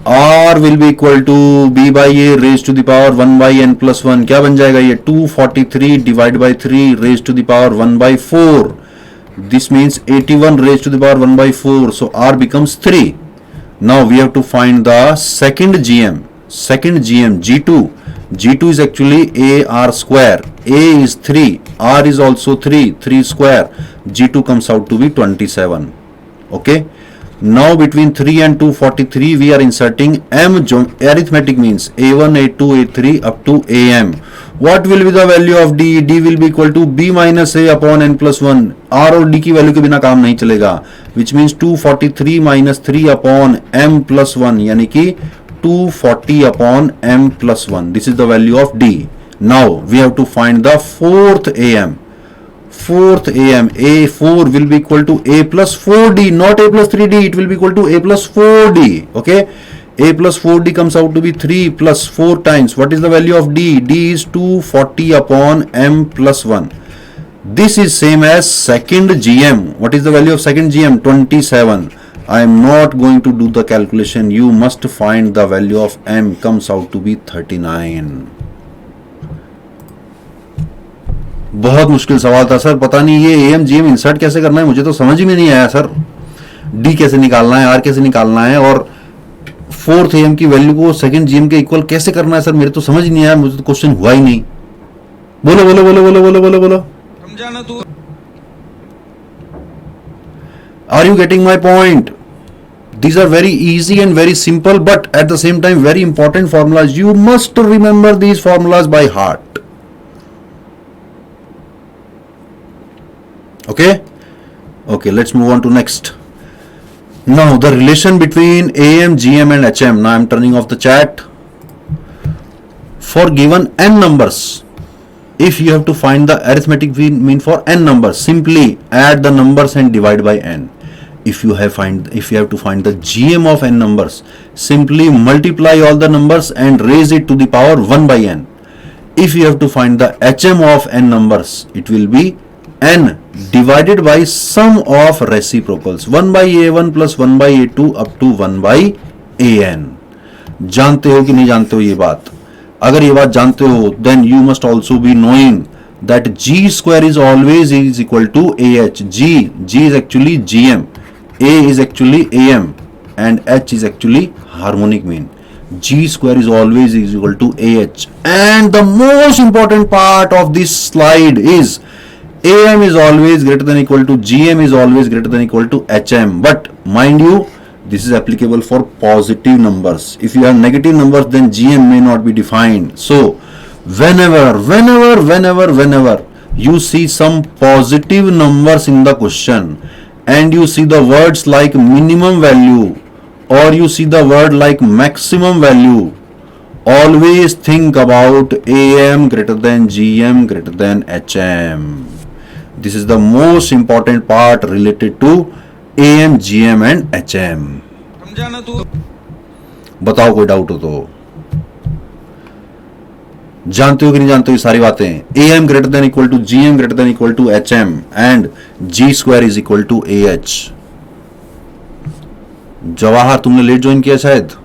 R will be equal to B by A raised to the power 1 by n plus 1. क्या बन जाएगा ये? 243 divided by 3 raised to the power 1 by 4. This means 81 raised to the power 1 by 4. So R becomes 3. Now we have to find the second GM. Second GM, G2. G2 is actually AR square. A is 3. R is also 3. 3 square. G2 comes out to be 27. Okay. Now between 3 and 243 we are inserting M arithmetic means A1, A2, A3 up to AM. What will be the value of D? D will be equal to B minus A upon n plus 1. R और D की value के बिना काम नहीं चलेगा. Which means 243 minus 3 upon M plus 1, यानी कि 240 upon M plus 1. This is the value of D. Now we have to find the fourth AM. Fourth AM, A4 will be equal to A plus 4D, not A plus 3D. It will be equal to A plus 4D. Okay. A plus 4D comes out to be 3 plus 4 times. What is the value of D? D is 240 upon M plus 1. This is same as second GM. What is the value of second GM? 27. I am not going to do the calculation. You must find the value of m comes out to be 39. बहुत मुश्किल सवाल था sir, पता नहीं ये M GM insert कैसे करना है, मुझे तो समझ में नहीं आया सर. डी कैसे निकालना है, आर कैसे निकालना है, और फोर्थ एम की वैल्यू को सेकंड जीएम के इक्वल कैसे करना है सर, मेरे तो समझ नहीं आया, मुझे तो क्वेश्चन हुआ ही नहीं. बोलो बोलो बोलो बोलो बोलो बोलो बोलो, समझा ना तू. Are you getting my point? These are very easy and very simple, but at the same time very important formulas. You must remember these formulas by heart. Okay? Okay, let's move on to next. Now the relation between AM, GM and HM. Now I'm turning off the chat. For given n numbers, if you have to find the arithmetic mean for n numbers, simply add the numbers and divide by n. If you have to find the GM of n numbers, simply multiply all the numbers and raise it to the power 1 by n. If you have to find the HM of n numbers, it will be n divided by sum of reciprocals 1 by a1 plus 1 by a2 up to 1 by an. जानते हो कि नहीं जानते हो ये बात? अगर ये बात जानते हो, then you must also be knowing that g square is always is equal to ah. G is actually gm, a is actually am, and h is actually harmonic mean. G square is always is equal to ah. And the most important part of this slide is am is always greater than equal to gm is always greater than equal to hm. But mind you, this is applicable for positive numbers. If you have negative numbers, then gm may not be defined. So whenever you see some positive numbers in the question and you see the words like minimum value or you see the word like maximum value, always think about am greater than gm greater than hm. This is the most important part related to am, gm and hm. समझा ना तू. बताओ कोई doubt हो तो. जानते हो कि नहीं जानते हो ये सारी बातें? am greater than equal to gm greater than equal to hm and g square is equal to ah. Jawahar, तुमने लेट ज्वाइन किया शायद.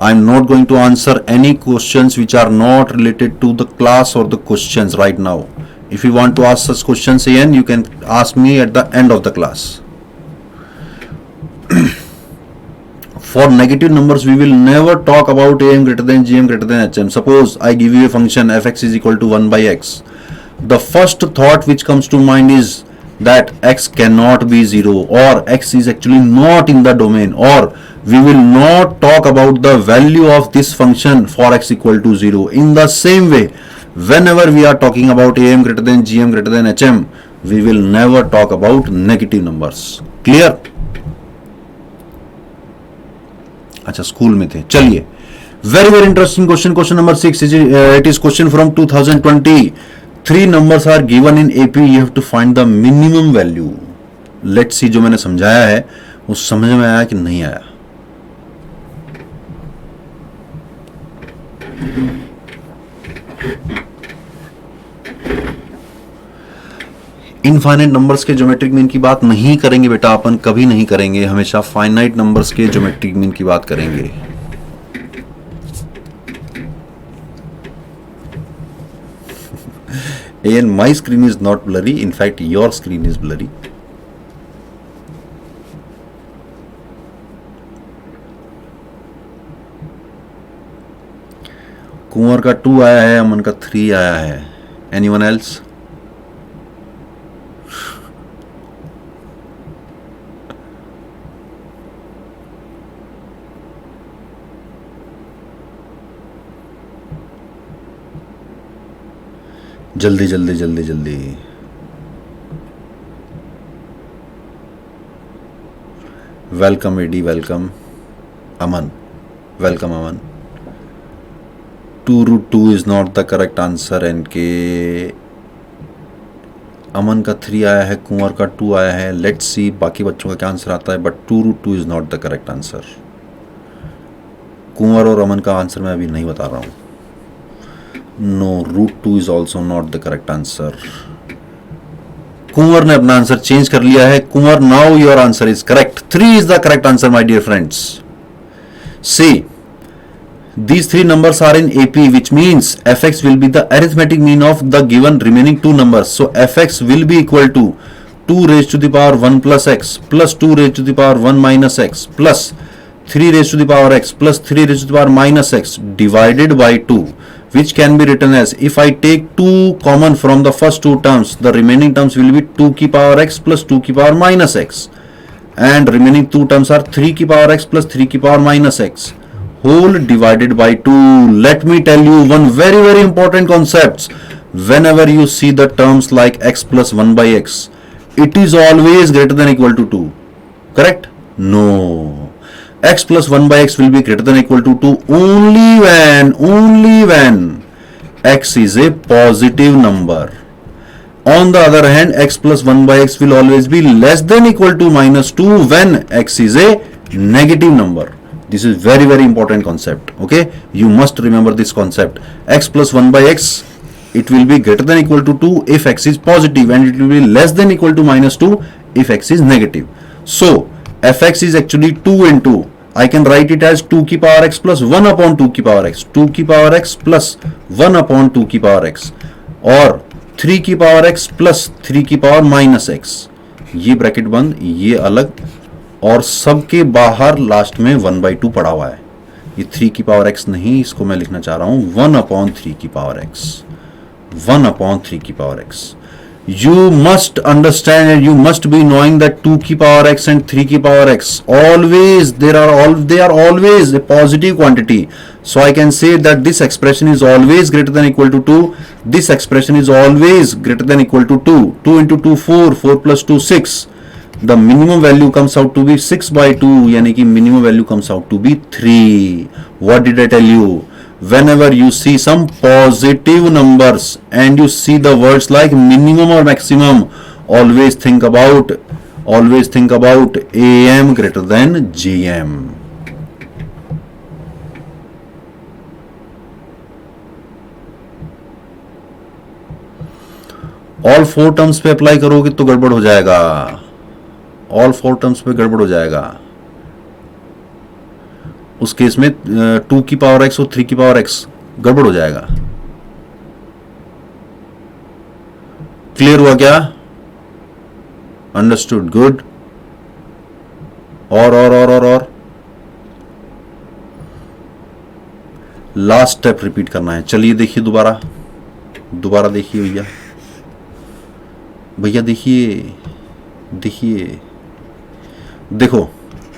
I am not going to answer any questions which are not related to the class or the questions right now. If you want to ask such questions again, you can ask me at the end of the class. For negative numbers, we will never talk about am greater than gm greater than hm. Suppose I give you a function fx is equal to 1 by x. The first thought which comes to mind is that x cannot be 0 or x is actually not in the domain, or we will not talk about the value of this function for x equal to 0. In the same way, whenever we are talking about am greater than gm greater than hm, we will never talk about negative numbers. Clear? अच्छा, school में थे. चलिए, very very interesting question. Question number 6 is it is question from 2020. 3 numbers are given in AP. You have to find the minimum value. Let's see, जो मैंने समझाया है वो समझ में आया कि नहीं आया. इनफाइनाइट नंबर्स के ज्योमेट्रिक मीन की बात नहीं करेंगे बेटा, अपन कभी नहीं करेंगे. हमेशा फाइनाइट नंबर्स के ज्योमेट्रिक मीन की बात करेंगे. And my screen is not blurry. In fact, your screen is blurry. कुंवर का 2 आया है, अमन का 3 आया है. Anyone else? जल्दी जल्दी जल्दी जल्दी. Welcome Eddie, welcome Aman, welcome Aman. 2√2 is not the correct answer. And के अमन का 3 आया है, कुंवर का 2 आया है. लेट्स सी बाकी बच्चों का क्या आंसर आता है. But 2√2 is not the correct answer. Kunwar और अमन का आंसर मैं अभी नहीं बता रहा हूँ. No, √2 is also not the correct answer. Kunwar ने अपना आंसर चेंज कर लिया है. Kunwar, now your answer is correct. 3 is the correct answer my dear friends. See, these three numbers are in AP, which means fx will be the arithmetic mean of the given remaining two numbers. So fx will be equal to 2 raised to the power 1 plus x plus 2 raised to the power 1 minus x plus 3 raised to the power x plus 3 raised to the power minus x divided by 2, which can be written as, if I take 2 common from the first two terms, the remaining terms will be 2 की power x plus 2 की power minus x, and remaining two terms are 3 की power x plus 3 की power minus x whole divided by 2. Let me tell you one very important concept. Whenever you see the terms like x plus 1 by x, it is always greater than equal to 2. Correct? No. X plus 1 by x will be greater than equal to 2 only when x is a positive number. On the other hand, x plus 1 by x will always be less than equal to minus 2 when x is a negative number. This is very important concept. Okay, you must remember this concept. X plus 1 by x, it will be greater than equal to 2 if x is positive, and it will be less than equal to minus 2 if x is negative. So fx is actually 2 into, I can write it as 2 की power x plus 1 upon 2 की power x, 2 की power x plus 1 upon 2 की power x, और 3 की power x plus 3 की power minus x. ये bracket बंद, ये अलग, और सबके बाहर लास्ट में 1/2 पड़ा हुआ है. ये 3 की पावर x नहीं, इसको मैं लिखना चाह रहा हूं 1/3 की पावर x, 1/3 की power x. You must understand and you must be knowing that 2 की power x and 3 की power x always they are always a positive quantity. So I can say that this expression is always greater than equal to 2. This expression is always greater than equal to 2. 2 into 2 4, 4 plus 2 6. The minimum value comes out to be 6/2, यानी कि minimum value comes out to be 3. What did I tell you? Whenever you see some positive numbers and you see the words like minimum or maximum, always think about AM greater than GM. All 4 terms पे apply करोगे तो गड़बड़ हो जाएगा. All 4 terms पे गड़बड़ हो जाएगा. उस केस में 2 की पावर x और 3 की पावर x गड़बड़ हो जाएगा. क्लियर हुआ क्या? Understood, good. और लास्ट स्टेप रिपीट करना है. चलिए देखिए, दोबारा देखिए भैया देखिए देखो,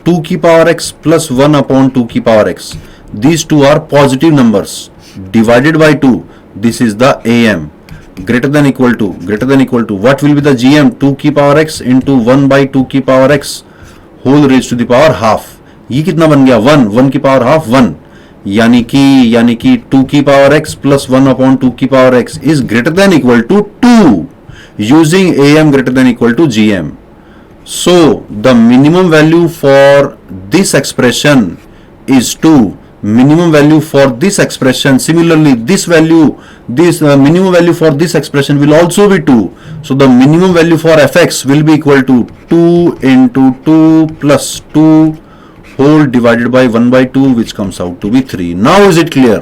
2 की पावर x plus 1/2 की power x, these two are positive numbers divided by 2. This is the AM. Greater than equal to, what will be the GM? 2 की पावर x into 1/2 की power x whole raised to the power half. ये कितना बन गया? 1 की power half 1, यानी कि 2 की पावर x plus 1/2 की power x is greater than equal to 2 using AM greater than equal to GM. So the minimum value for this expression is 2. Minimum value for this expression, similarly this minimum value for this expression will also be 2. So the minimum value for fx will be equal to 2 into 2 plus 2 whole divided by 1/2, which comes out to be 3. Now is it clear?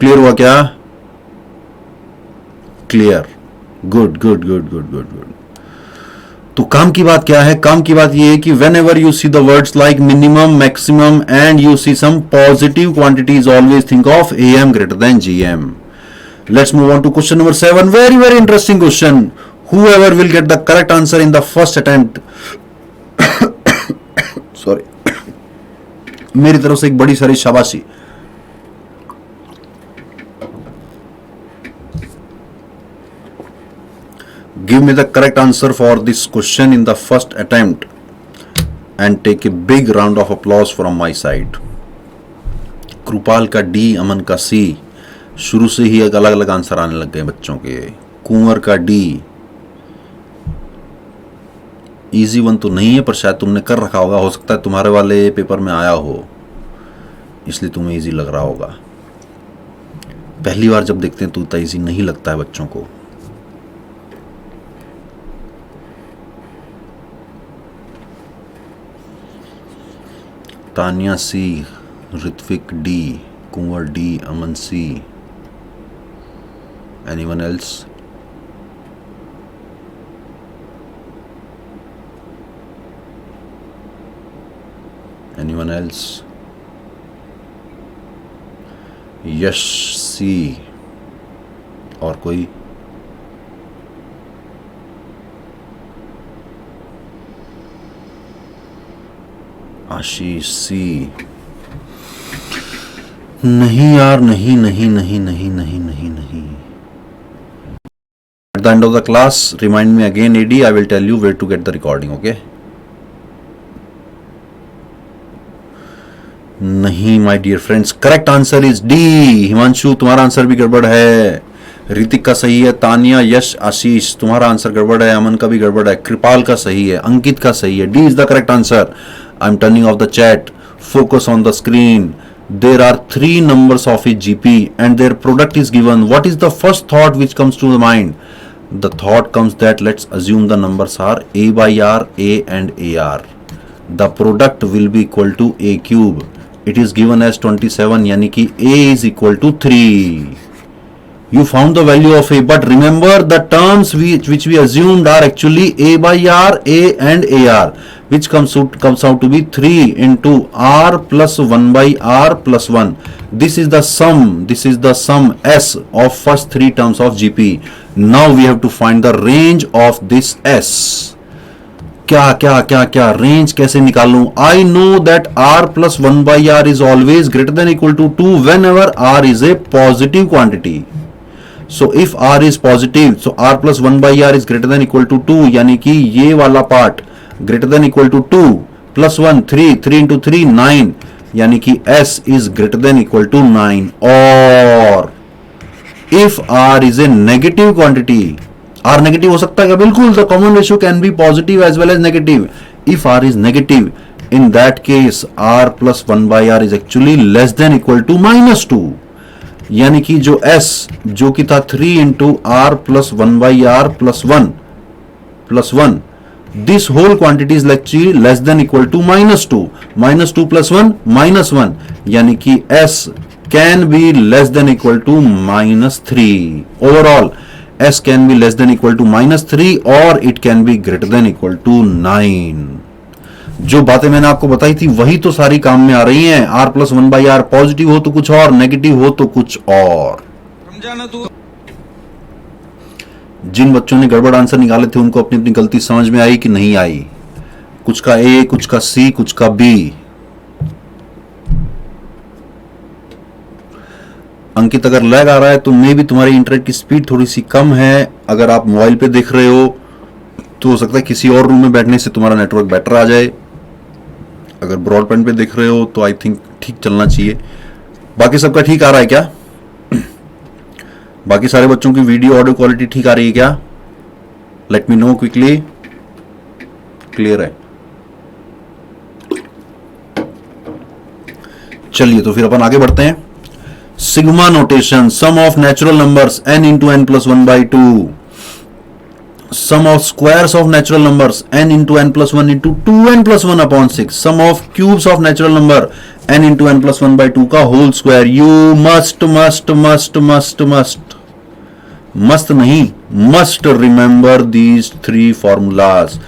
Clear हुआ क्या? Clear, good. तो काम की बात क्या है? काम की बात ये है कि whenever you see the words like minimum, maximum and you see some positive quantities, always think of AM greater than GM. Let's move on to question number 7. Very interesting question. Whoever will get the correct answer in the first attempt, sorry, मेरी तरफ से एक बड़ी सारी शाबाशी. Give me the correct answer for this question in the first attempt and take a big round of applause from my side. कृपाल का D, अमन का C. शुरू से ही एक अलग अलग आंसर आने लग गए बच्चों के. कुंवर का D, इजी वन तो नहीं है, पर शायद तुमने कर रखा होगा, हो सकता है तुम्हारे वाले पेपर में आया हो, इसलिए तुम्हें इजी लग रहा होगा। पहली बार जब देखते हैं तो उतना इजी नहीं लगता है बच्चों को। Tania C, Ritvik D, Kunwar D, Aman C. Anyone else? Anyone else? Yash C. और कोई? आशीष सी। नहीं यार, नहीं नहीं नहीं नहीं नहीं नहीं नहीं। At the end of the class, remind me again, AD. I will tell you where to get the recording. Okay? नहीं my dear friends, correct answer is D. Himanshu, तुम्हारा आंसर भी गड़बड़ है। ऋतिक का सही है, तानिया, यश, आशीष, तुम्हारा आंसर गड़बड़ है, अमन का भी गड़बड़ है, कृपाल का सही है, अंकित का सही है। D is the correct answer. I am turning of the chat, focus on the screen. There are 3 numbers of a GP and their product is given. What is the first thought which comes to the mind? The thought comes that let's assume the numbers are A by R, A and AR. The product will be equal to A cube. It is given as 27, यानी कि A is equal to 3. You found the value of A, but remember the terms which we assumed are actually A by R, A and AR, which comes out to be 3 into R plus 1 by R plus 1. This is the sum S of first 3 terms of GP. Now we have to find the range of this S. क्या range कैसे निकालूं? I know that R plus 1 by R is always greater than equal to 2 whenever R is a positive quantity. So if R is positive, so R plus 1 by R is greater than equal to 2, यानी कि ये वाला part greater than equal to 2 plus 1 3, 3 into 3 9, यानी कि S is greater than equal to 9. और if R is a negative quantity, R negative हो सकता है क्या? बिल्कुल, the common ratio can be positive as well as negative. If R is negative, in that case R plus 1 by R is actually less than equal to minus 2, यानी कि जो S जो कि था 3 into R plus 1 by R plus 1, this whole quantity is actually less than equal to minus 2. Minus 2 plus 1, minus 1, यानी कि S can be less than equal to minus 3. Overall, S can be less than equal to minus 3 or it can be greater than equal to 9. जो बातें मैंने आपको बताई थी वही तो सारी काम में आ रही हैं। R plus 1 by R positive हो तो कुछ और, नेगेटिव हो तो कुछ और। समझा ना तू? जिन बच्चों ने गड़बड़ आंसर निकाले थे उनको अपनी अपनी गलती समझ में आई कि नहीं आई? कुछ का A, कुछ का C, कुछ का B। अंकित, अगर लैग आ रहा है तो मे भी तुम्हारी इंटरनेट की स्पीड थोड़ी सी कम है। अगर आप मोबाइल पे देख रहे हो तो हो सकता है किसी और रूम में बैठने से तुम्हारा नेटवर्क बेटर आ जाए। अगर ब्रॉडबैंड पे देख रहे हो तो आई थिंक ठीक चलना चाहिए। बाकी सबका ठीक आ रहा है क्या? बाकी सारे बच्चों की वीडियो ऑडियो क्वालिटी ठीक आ रही है क्या? Let me know quickly. Clear है? चलिए तो फिर अपन आगे बढ़ते हैं। Sigma notation, sum of natural numbers n into n plus 1 by 2, sum of squares of natural numbers n into n plus 1 into 2n plus 1 upon 6, sum of cubes of natural number n into n plus 1 by 2 का whole square. You must remember these 3 formulas.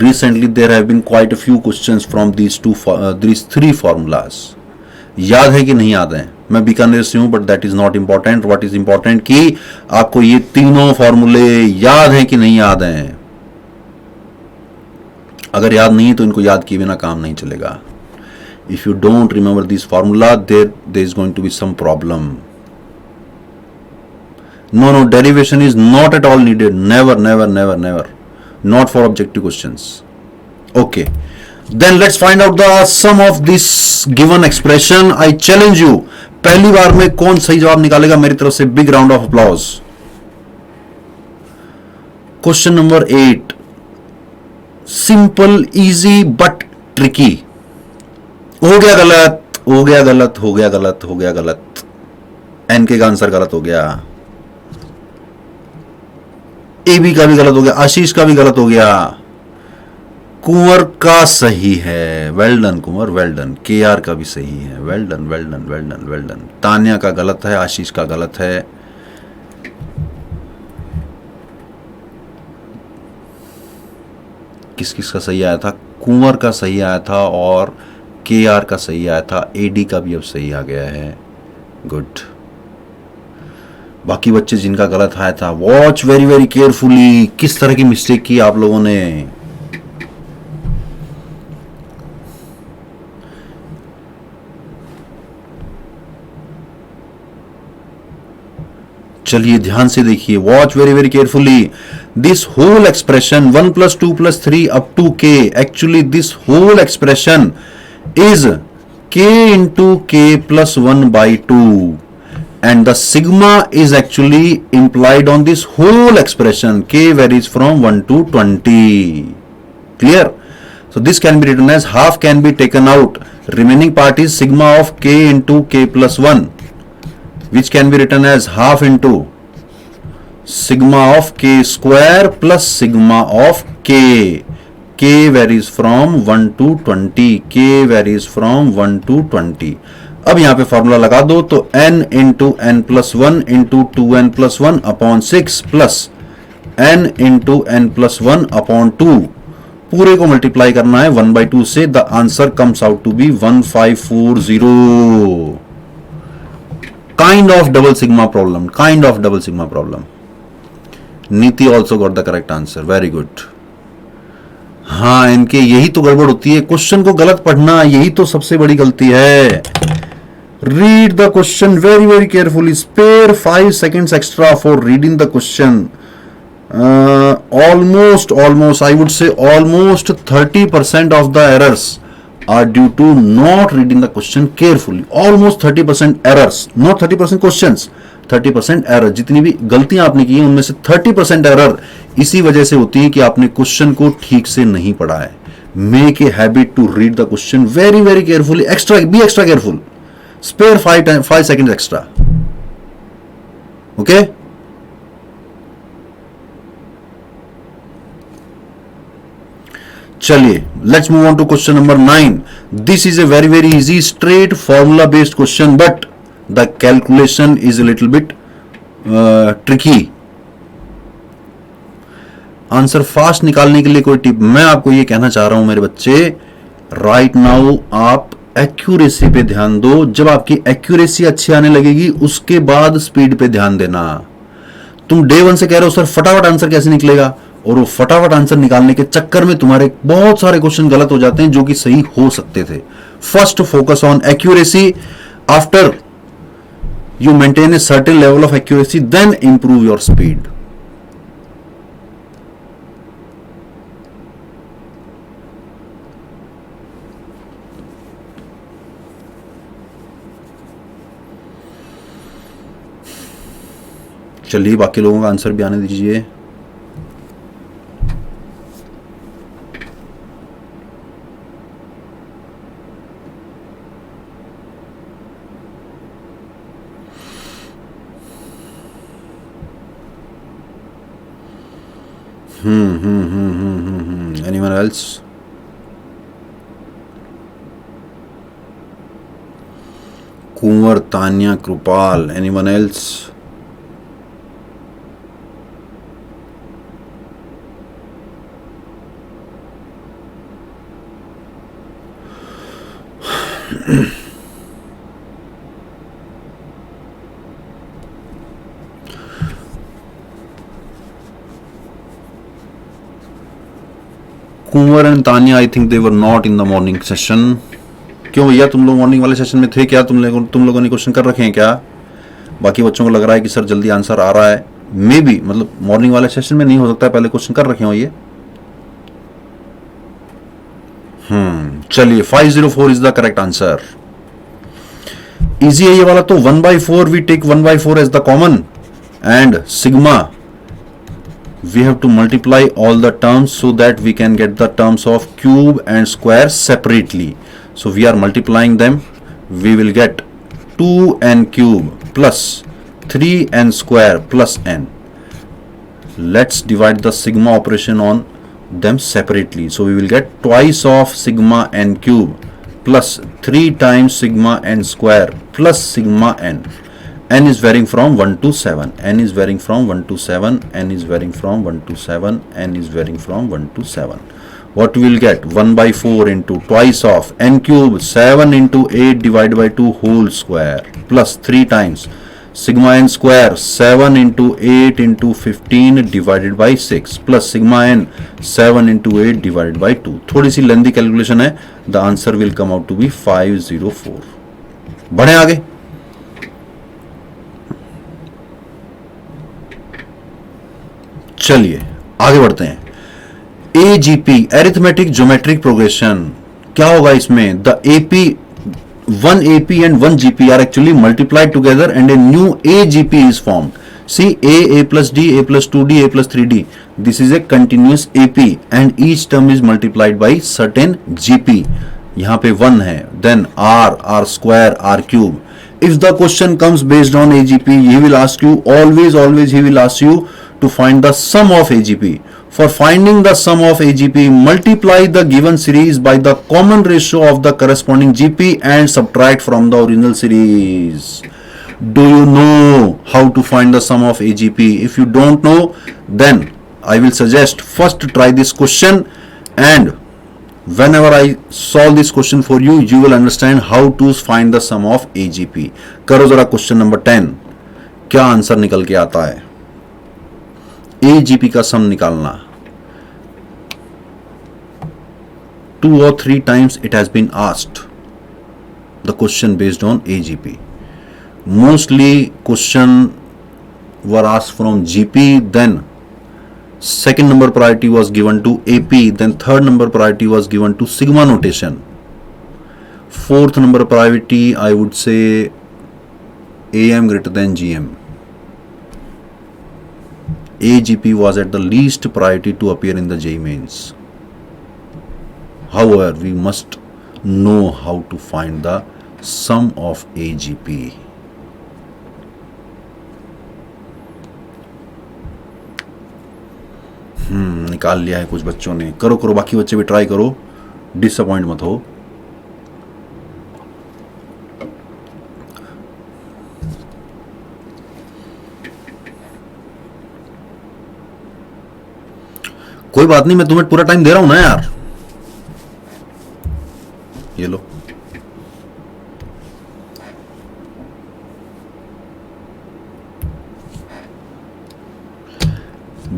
Recently there have been quite a few questions from these 3 formulas. याद है कि नहीं याद है? मैं बीकानेर से हूं, but that is not important. What is important कि आपको ये तीनों फॉर्मूले याद हैं कि नहीं याद हैं। अगर याद नहीं तो इनको याद किए बिना काम नहीं चलेगा। If you don't remember this formula there is going to be some problem. No, derivation is not at all needed. Never not for objective questions. Okay, then let's find out the sum of this given expression. I challenge you, पहली बार में कौन सही जवाब निकालेगा? मेरी तरफ से big round of applause. Question number 8, simple easy but tricky. हो गया गलत, हो गया गलत, हो गया गलत, हो गया गलत। एनके का आंसर गलत हो गया, एबी का भी गलत हो गया, आशीष का भी गलत हो गया, कुंवर का सही है, वेल डन कुंवर, वेल डन। केआर का भी सही है, well done well done well done well done. Tanya का गलत है, आशीष का गलत है। किस किस का सही आया था? कुंवर का सही आया था और केआर का सही आया था, एडी का भी अब सही आ गया है, गुड। बाकी बच्चे जिनका गलत आया था, वॉच वेरी वेरी केयरफुली, किस तरह की मिस्टेक की आप लोगों ने। चलिए ध्यान से देखिए, watch very very carefully. This whole expression 1 + 2 + 3 up to k, actually this whole expression is k into k + 1/2 and the sigma is actually implied on this whole expression. K varies from 1 to 20. Clear? So this can be written as half can be taken out. Remaining part is sigma of k into k + 1, which can be written as half into sigma of k square plus sigma of k. K varies from 1 to 20. K varies from 1 to 20. अब यहां पे formula लगा दो तो n into n plus 1 into 2n plus 1 upon 6 plus n into n plus 1 upon 2, पूरे को multiply करना है 1/2 से। The answer comes out to be 1540। Kind of double sigma problem, kind of double sigma problem. Niti also got the correct answer, very good. हाँ इनके यही तो गड़बड़ होती है, क्वेश्चन को गलत पढ़ना, यही तो सबसे बड़ी गलती है। Read the question very very carefully, spare 5 seconds extra for reading the question. Almost I would say almost 30% of the errors are due to not reading the question carefully. Almost 30% errors, not 30% questions, 30% error। जितनी भी गलतियां आपने की हैं उनमें से 30% error इसी वजह से होती है कि आपने क्वेश्चन को ठीक से नहीं पढ़ा है। Make a habit to read the question very very carefully, extra be extra careful, spare 5 seconds extra, okay. चलिए let's move on to question number 9। This is a very very easy straight formula based question, but the calculation is a little bit tricky. Answer fast निकालने के लिए कोई tip मैं आपको ये कहना चाह रहा हूं मेरे बच्चे, राइट नाउ आप एक्यूरेसी पे ध्यान दो। जब आपकी एक्यूरेसी अच्छी आने लगेगी उसके बाद स्पीड पे ध्यान देना। तुम डे 1 से कह रहे हो सर फटाफट आंसर कैसे निकलेगा, और वो फटाफट आंसर निकालने के चक्कर में तुम्हारे बहुत सारे क्वेश्चन गलत हो जाते हैं जो कि सही हो सकते थे। First focus on accuracy, after you maintain a certain level of accuracy, then improve your speed. चलिए बाकी लोगों का आंसर भी आने दीजिए। Anyone else? Kunwar, Tanya, Kripal, anyone else? Kunwar and Tanya, I think they were not in the morning session. क्यों भैया तुम लोग मॉर्निंग वाले सेशन में थे क्या? तुम लोगों ने क्वेश्चन कर रखे हैं क्या? बाकी बच्चों को लग रहा है कि सर जल्दी आंसर आ रहा है, मे बी मतलब मॉर्निंग वाले सेशन में नहीं हो सकता है, पहले क्वेश्चन कर रखे हो ये। चलिए 504 is the correct answer. Easy है ये वाला तो। 1/4 we take 1/4 as the common and sigma we have to multiply all the terms so that we can get the terms of cube and square separately. So we are multiplying them. We will get 2n cube plus 3n square plus n. Let's divide the sigma operation on them separately. So we will get twice of sigma n cube plus 3 times sigma n square plus sigma n. N is varying from 1 to 7. N is varying from 1 to 7. N is varying from 1 to 7. N is varying from 1 to 7. What we will get? 1 by 4 into twice of n cube 7 into 8 divided by 2 whole square plus 3 times sigma n square 7 into 8 into 15 divided by 6 plus sigma n 7 into 8 divided by 2. थोड़ी सी lengthy calculation है. The answer will come out to be 504. बढ़े आगे. चलिए आगे बढ़ते हैं. AGP arithmetic geometric progression क्या होगा इसमें? The AP, one AP and one GP are actually multiplied together and a new AGP is formed. See, A plus D, A plus 2D, A plus 3D. This is a continuous AP and each term is multiplied by certain GP. यहाँ पे 1 है. Then R square, R cube. If the question comes based on AGP, he will ask you always he will ask you to find the sum of AGP. For finding the sum of AGP, multiply the given series by the common ratio of the corresponding GP and subtract from the original series. Do you know how to find the sum of AGP? If you don't know, then I will suggest first try this question, and whenever I solve this question for you, you will understand how to find the sum of AGP. करो जरा question number 10. क्या answer निकल के आता है? AGP का सम निकालना. 2 or 3 times it has been asked the question based on AGP. Mostly question were asked from GP, then second number priority was given to AP, then third number priority was given to sigma notation. Fourth number priority I would say AM greater than GM. AGP was at the least priority to appear in the JEE mains. However, we must know how to find the sum of AGP. निकाल लिया है कुछ बच्चों ने. करो करो, बाकी बच्चे भी ट्राई करो, डिसअपॉइंट मत हो. कोई बात नहीं, मैं तुम्हें पूरा टाइम दे रहा हूं ना यार. ये लो.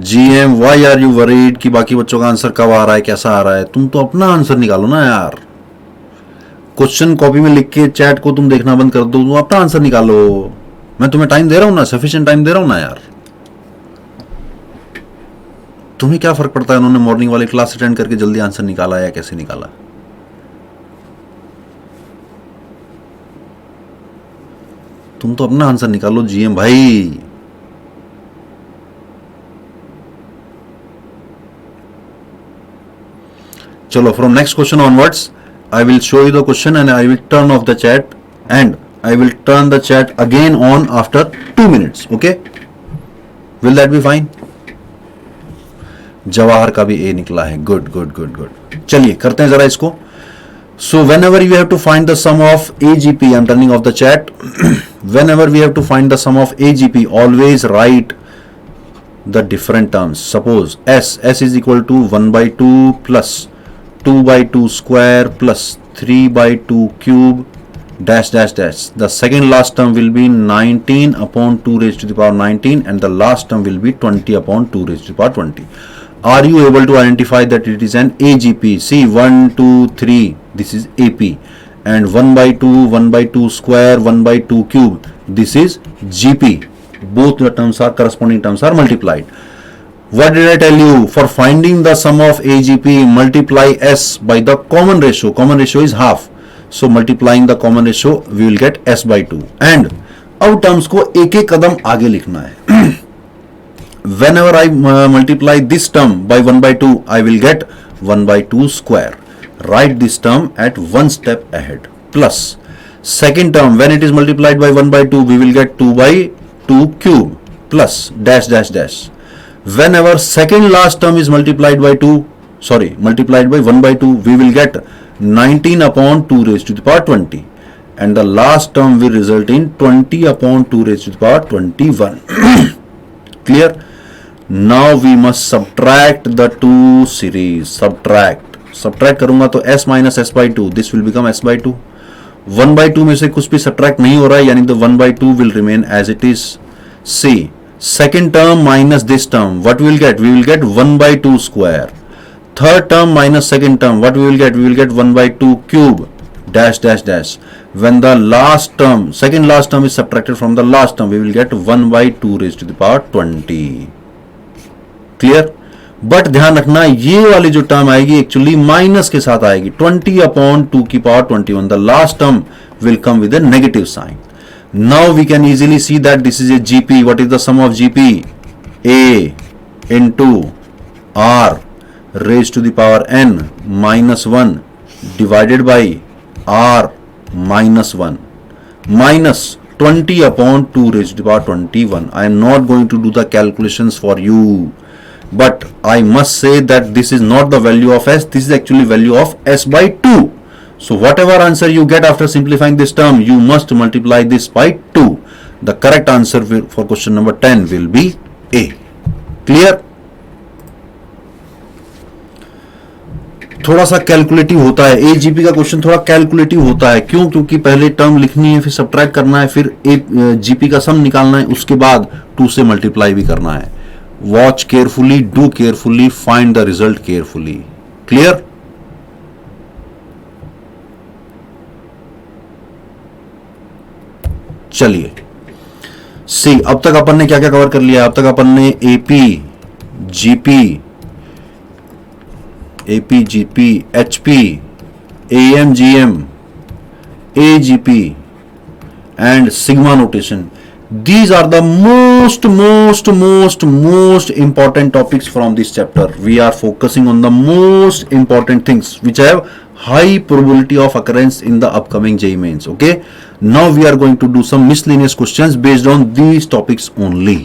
GM, why are you worried कि बाकी बच्चों का आंसर कब आ रहा है, कैसा आ रहा है? तुम तो अपना आंसर निकालो ना यार. क्वेश्चन कॉपी में लिख के चैट को तुम देखना बंद कर दो. तुम अपना आंसर निकालो. मैं तुम्हें टाइम दे रहा हूं ना, सफिशिएंट टाइम दे रहा हूं ना यार. तुम्हें क्या फर्क पड़ता है उन्होंने मॉर्निंग वाली क्लास अटेंड करके जल्दी आंसर निकाला या कैसे निकाला? तुम तो अपना आंसर निकालो GM भाई. चलो, from next question onwards I will show you the question and I will turn off the chat and I will turn the chat again on after 2 minutes. Okay? Will that be fine? Jawahar का भी A निकला है. Good good good good. चलिए करते हैं जरा इसको. So whenever you have to find the sum of AGP, I am turning off the chat. Whenever we have to find the sum of AGP, always write the different terms. Suppose S is equal to 1 by 2 plus 2 by 2 square plus 3 by 2 cube dash dash dash. The second last term will be 19 upon 2 raised to the power 19 and the last term will be 20 upon 2 raised to the power 20. Are you able to identify that it is an AGP? See, 1, 2, 3, this is AP, and 1 by 2, 1 by 2 square, 1 by 2 cube, this is GP. Both the terms are corresponding terms are multiplied. What did I tell you? For finding the sum of AGP, multiply S by the common ratio. Common ratio is half. So multiplying the common ratio, we will get S by 2. And अब terms को एक एक कदम आगे लिखना है. whenever I multiply this term by 1 by 2, I will get 1 by 2 square. Write this term at one step ahead. Plus second term, when it is multiplied by 1 by 2, we will get 2 by 2 cube plus dash dash dash. Whenever second last term is multiplied by 1 by 2, we will get 19 upon 2 raised to the power 20. And the last term will result in 20 upon 2 raised to the power 21. Clear? Now we must subtract the two series. Subtract करूंगा तो s minus s by 2. This will become s by 2. 1 by 2 में से कुछ भी subtract नहीं हो रहा है, यानी तो 1 by 2 will remain as it is. See, second term minus this term, what we will get? We will get 1 by 2 square. Third term minus second term, what we will get? We will get 1 by 2 cube dash dash dash. When the second last term is subtracted from the last term, we will get 1 by 2 raised to the power 20. Clear? But ध्यान रखना, ये वाली जो term आएगी actually minus के साथ आएगी. 20 upon 2 की power 21. The last term will come with a negative sign. Now we can easily see that this is a GP. What is the sum of GP? A into R raised to the power n minus 1 divided by R minus 1 minus 20 upon 2 raised to the power 21. I am not going to do the calculations for you, but I must say that this is not the value of s, this is actually value of s by 2. So whatever answer you get after simplifying this term, you must multiply this by 2. The correct answer for question number 10 will be A. Clear? थोड़ा सा calculative होता है, AGP का question थोड़ा calculative होता है. क्यों? क्योंकि पहले टर्म लिखनी है, फिर सब्ट्रैक्ट करना है, फिर जीपी का सम निकालना है, उसके बाद 2 से मल्टीप्लाई भी करना है. Watch carefully, do carefully, find the result carefully. Clear? चलिए, सी अब तक अपन ने क्या क्या कवर कर लिया? अब तक अपन ने AP GP HP am GM AGP and sigma notation. These are the most important topics from this chapter. We are focusing on the most important things which have high probability of occurrence in the upcoming JEE mains. Okay. Now we are going to do some miscellaneous questions based on these topics only.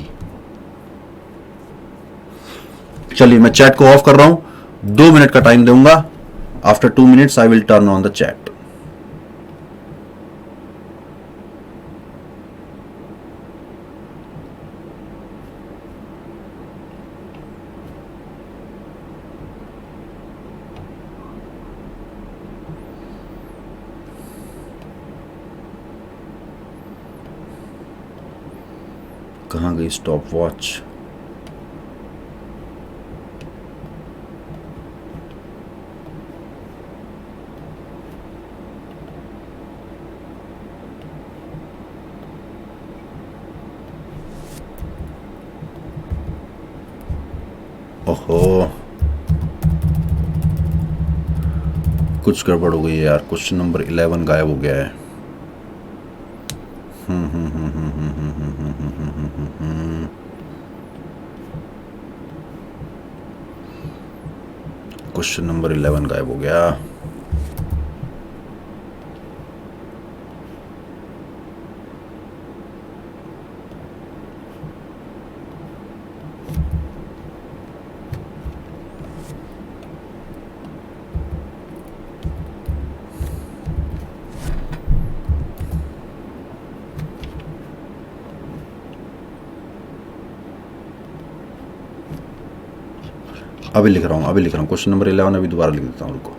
चलिए, मैं chat को of कर रहा हूं, 2 minute का time दूंगा. After 2 minutes I will turn on the chat. कहाँ गई स्टॉप वॉच? ओहो, कुछ गड़बड़ हो गई है यार. क्वेश्चन नंबर 11 गायब हो गया है. क्वेश्चन नंबर 11 गायब हो गया. अभी लिख रहा हूँ क्वेश्चन नंबर 11 अभी दोबारा लिख देता हूँ. रुको.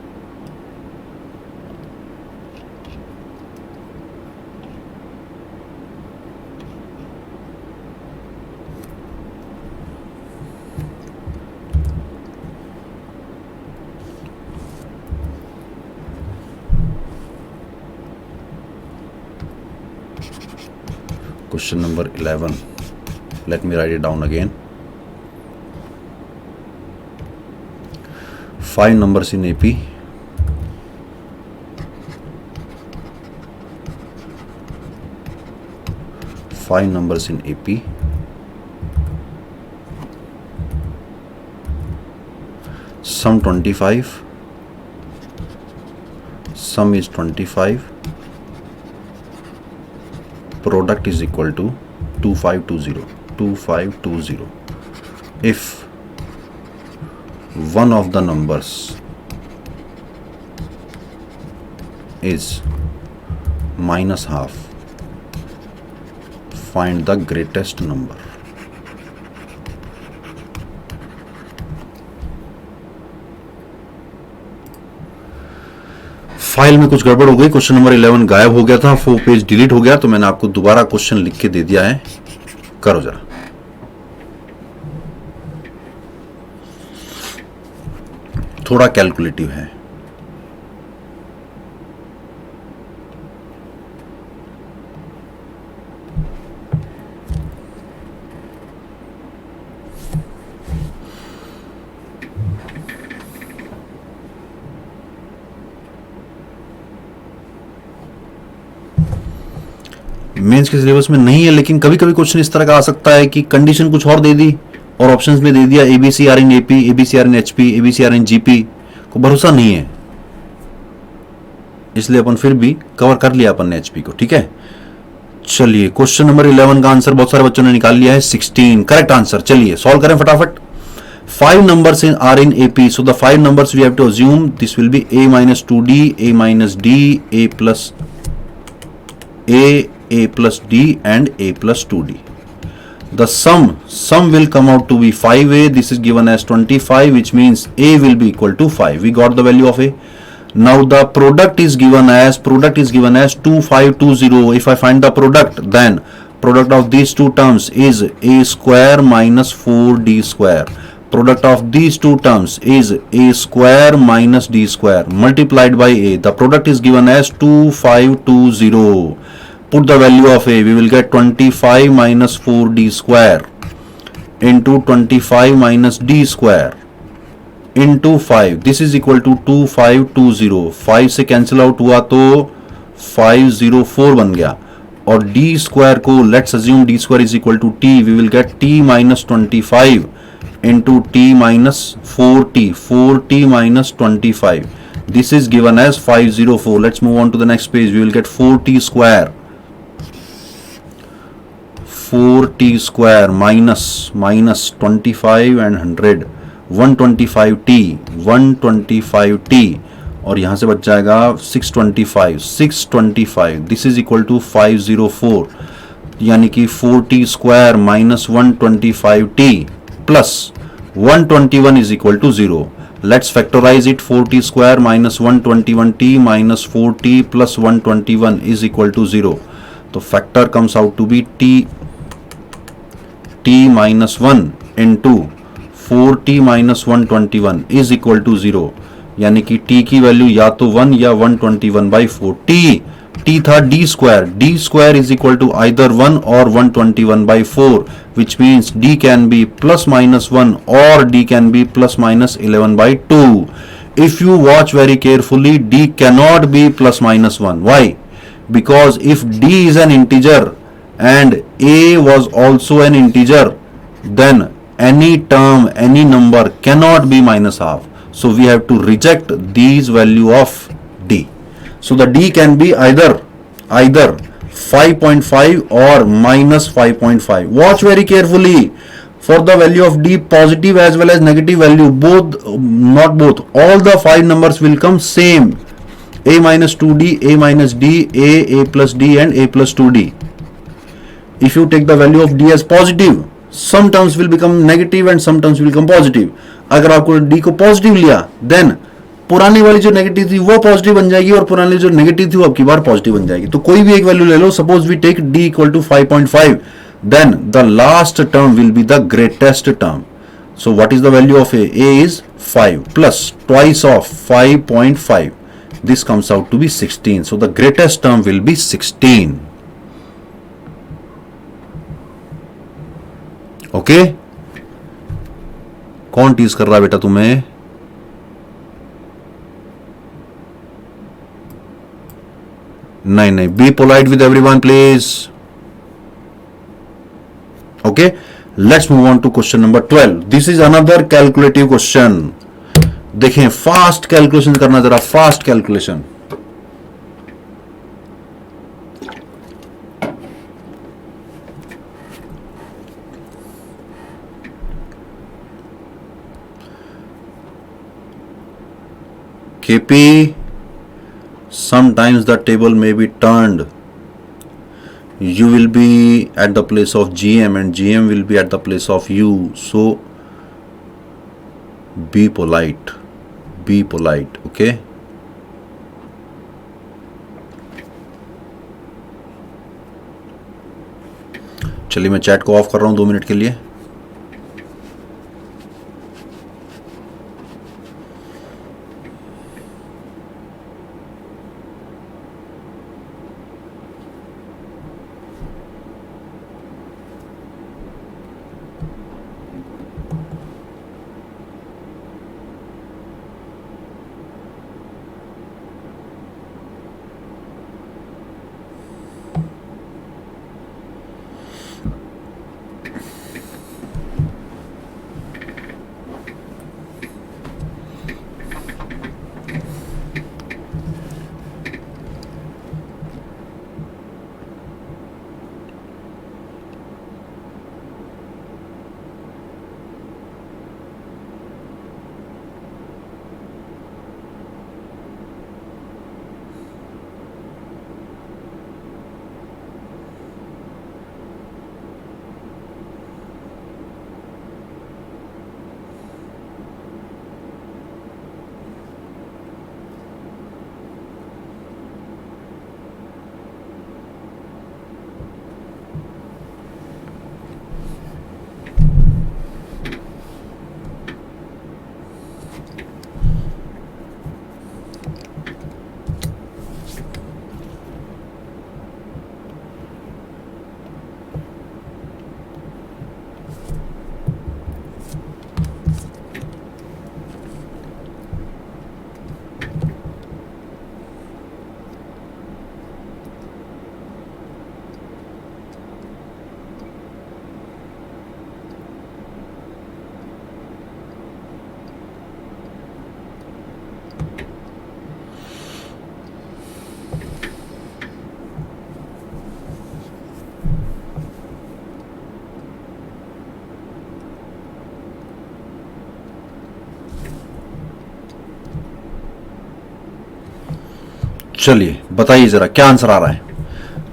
Question number 11. Let me write it down again. 5 numbers in AP. sum 25, sum is 25, product is equal to 2520. If one of the numbers is minus half, find the greatest number. File में कुछ गड़बड़ हो गई, question number 11 गायब हो गया था, 4 page delete हो गया, तो मैंने आपको दोबारा क्वेश्चन लिख के दे दिया है, करो जरा। थोड़ा कैलकुलेटिव है। मेंस के सिलेबस में नहीं है, लेकिन कभी कभी क्वेश्चन इस तरह का आ सकता है कि कंडीशन कुछ और दे दी और ऑप्शंस में दे दिया ABC are in AP, ABC are in HP, ABC are in GP, को भरोसा नहीं है, इसलिए अपन फिर भी कवर कर लिया अपन ने एचपी को। ठीक है, चलिए क्वेश्चन नंबर 11 का आंसर बहुत सारे बच्चों ने निकाल लिया है, 16 करेक्ट आंसर। चलिए सॉल्व करें फटाफट। 5 numbers are in AP, so the 5 numbers we have to assume this will be a minus 2d, a minus d, a plus d and a plus 2d. The sum will come out to be 5a. This is given as 25, which means a will be equal to 5. We got the value of a. Now the product is given as 2520. If I find the product, then product of these two terms is a square minus 4d square. Product of these two terms is a square minus d square multiplied by a. The product is given as 2520. Put the value of a. We will get 25 minus 4d square into 25 minus d square into 5. This is equal to 2520. 5 से cancel out हुआ तो 504 बन गया, और d square को let's assume d square is equal to t. We will get t minus 25 into t minus 4t minus 25. This is given as 504. Let's move on to the next page. We will get 4t square minus 25 and 100, 125t, और यहां से बच जाएगा 625. This is equal to 504, यानी कि 4t square minus 125t plus 121 is equal to 0. Let's factorize it. 4t square minus 121t minus 4t plus 121 is equal to 0. So factor comes out to be t minus 1 into 4t minus 121 is equal to 0. यानी कि t की value या तो 1 या 121 by 4. t था d square is equal to either 1 or 121 by 4, which means d can be plus minus 1 or d can be plus minus 11 by 2. If you watch very carefully, d cannot be plus minus 1. Why? Because if d is an integer and a was also an integer, then any term, any number cannot be minus half. So we have to reject these value of d. So the d can be either 5.5 or minus 5.5. Watch very carefully. For the value of d, positive as well as negative value, not both, all the 5 numbers will come same. A minus 2d, a minus d, a plus d and a plus 2d. If you take the value of d as positive, some terms will become negative and some terms will become positive. अगर आपको d को positive लिया, then पुरानी वाली जो negative थी वो positive बन जाएगी और पुरानी जो नेगेटिव थी वो अब की बार पॉजिटिव बन जाएगी. तो कोई भी एक वैल्यू ले लो. Suppose we take d equal to 5.5, then the last term will be the greatest term. So what is the value of a? a is 5 plus twice of 5.5. This comes out to be 16. So the greatest term will be 16. Okay, कौन tease कर रहा है बेटा तुम्हें? नहीं, be polite with everyone please. Okay, let's move on to question number 12. This is another calculative question. देखें, fast calculation करना जरा, fast calculation. KP, sometimes the table may be turned. You will be at the place of GM and GM will be at the place of you. So be polite. Be polite, okay? चलिए मैं chat को of कर रहा हूं 2 minute के लिए। चलिए बताइए जरा क्या आंसर आ रहा है।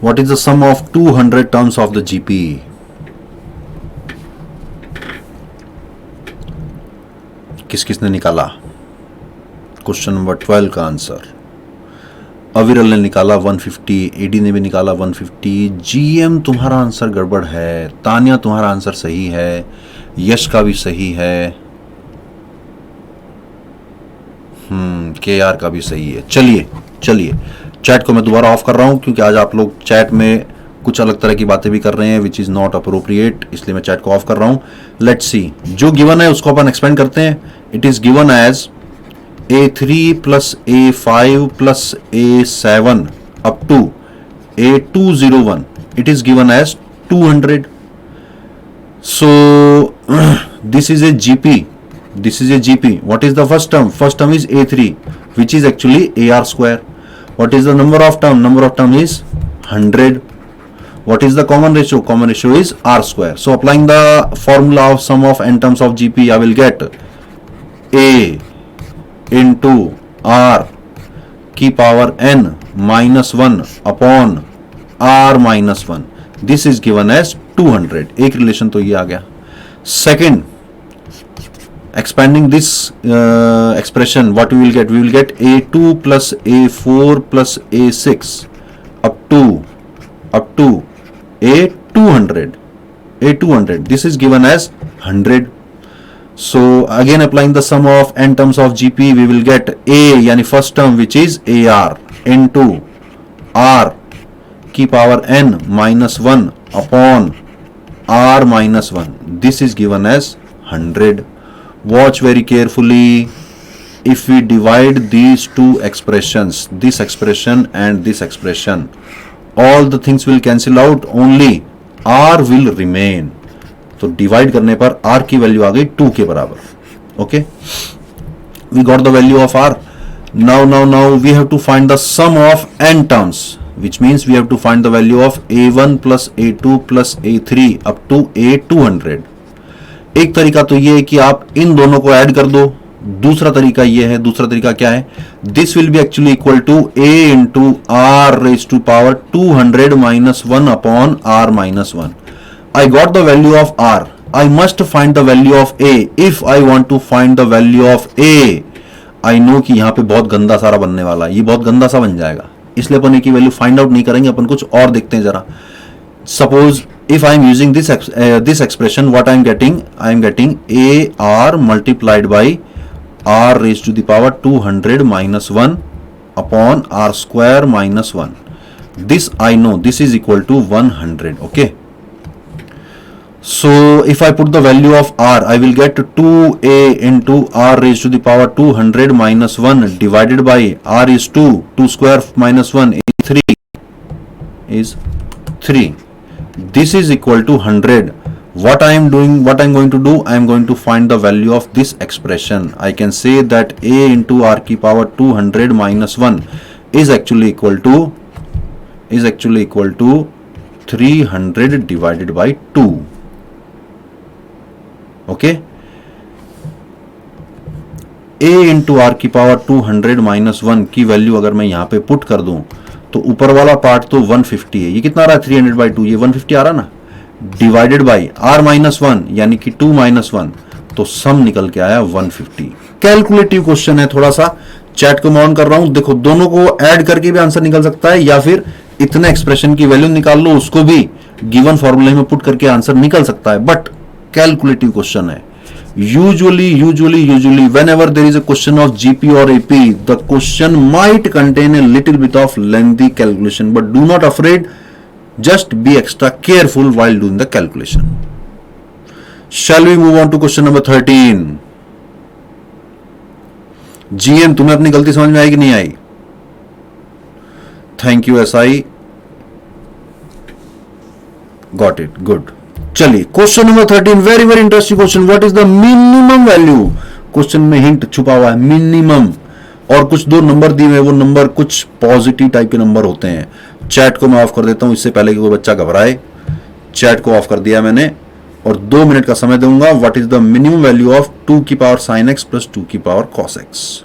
What is the sum of 200 terms of the GP? किस किसने निकाला? क्वेश्चन नंबर 12 का आंसर अविरल ने निकाला 150, एडी ने भी निकाला 150। जीएम तुम्हारा आंसर गड़बड़ है, तानिया तुम्हारा आंसर सही है, यश का भी सही है, केआर का भी सही है। चलिए चलिए चैट को मैं दोबारा ऑफ कर रहा हूं क्योंकि आज आप लोग चैट में कुछ अलग तरह की बातें भी कर रहे हैं विच इज नॉट अप्रोप्रिएट, इसलिए मैं चैट को ऑफ कर रहा हूं। लेट्स सी, जो गिवन है उसको अपन एक्सपेंड करते हैं। It is given as A3 plus A5 plus A7 up to A201. It is given as 200. So this is a GP. This is a GP. What is the first term? First term is A3, which is actually AR square. What is the number of term? Number of term is 100. What is the common ratio? Common ratio is R square. So applying the formula of sum of n terms of GP, I will get A into R की power n minus 1 upon R minus 1. This is given as 200. एक relation तो ये आ गया। Second, expanding this expression, what we will get? We will get A2 plus A4 plus A6 up to A200. A200. This is given as 100. So again applying the sum of n terms of GP, we will get A यानी first term which is AR into R की power n minus 1 upon R minus 1. This is given as 100. Watch very carefully. If we divide these two expressions, this expression and this expression, all the things will cancel out, only R will remain. तो divide करने पर R की value आ गई 2 के बराबर। Okay, we got the value of r. Now we have to find the sum of n terms, which means we have to find the value of a1 plus a2 plus a3 up to a200. एक तरीका तो ये है कि आप इन दोनों को add कर दो, दूसरा तरीका ये है, दूसरा तरीका क्या है, this will be actually equal to a into r raise to power 200 minus 1 upon r minus 1. I got the value of r. I must find the value of a. If I want to find the value of a, I know कि यहाँ पे बहुत गंदा सारा बनने वाला है, ये बहुत गंदा सा बन जाएगा, इसलिए अपन की वैल्यू फाइंड आउट नहीं करेंगे, अपन कुछ और देखते हैं जरा. Suppose if I am using this expression, what I am getting a r multiplied by r raised to the power 200 minus 1 upon r square minus 1. This I know, this is equal to 100. Okay. So if I put the value of r, I will get 2a into r raised to the power 200 minus 1 divided by r is 2 square minus 1 is 3. This is equal to 100. What I am going to do, I am going to find the value of this expression. I can say that a into r की power 200 minus 1 is actually equal to 300 divided by 2. Okay, a into r की power 200 minus 1 की value अगर मैं यहां पे put कर दूं तो ऊपर वाला पार्ट तो 150 है, ये कितना आ रहा है 300 बाई 2, ये 150 आ रहा ना, डिवाइडेड बाई आर माइनस 1 यानी कि 2 माइनस 1, तो सम निकल के आया 150. कैलकुलेटिव क्वेश्चन है, थोड़ा सा चैट को मैं ऑन कर रहा हूं, देखो दोनों को ऐड करके भी आंसर निकल सकता है, या फिर इतने एक्सप्रेशन की वैल्यू निकाल लो, उसको भी गिवन फॉर्मूले में पुट करके आंसर निकल सकता है, बट कैलकुलेटिव क्वेश्चन है. Usually whenever there is a question of GP or AP, the question might contain a little bit of lengthy calculation, but do not afraid, just be extra careful while doing the calculation. Shall we move on to question number 13? GM, तुम्हें अपनी गलती समझ में आई कि नहीं आई? Thank you SI. Got it, good. चलिए question number 13, very very interesting question. What is the minimum value? Question में hint छुपा हुआ है, मिनिमम, और कुछ दो नंबर दिए हुए, वो नंबर कुछ पॉजिटिव टाइप के नंबर होते हैं. चैट को मैं ऑफ कर देता हूं इससे पहले कि कोई बच्चा घबराए. चैट को ऑफ कर दिया मैंने और 2 मिनट का समय दूंगा. What is the minimum value of 2 की पावर साइन एक्स प्लस 2 की पावर कॉस एक्स?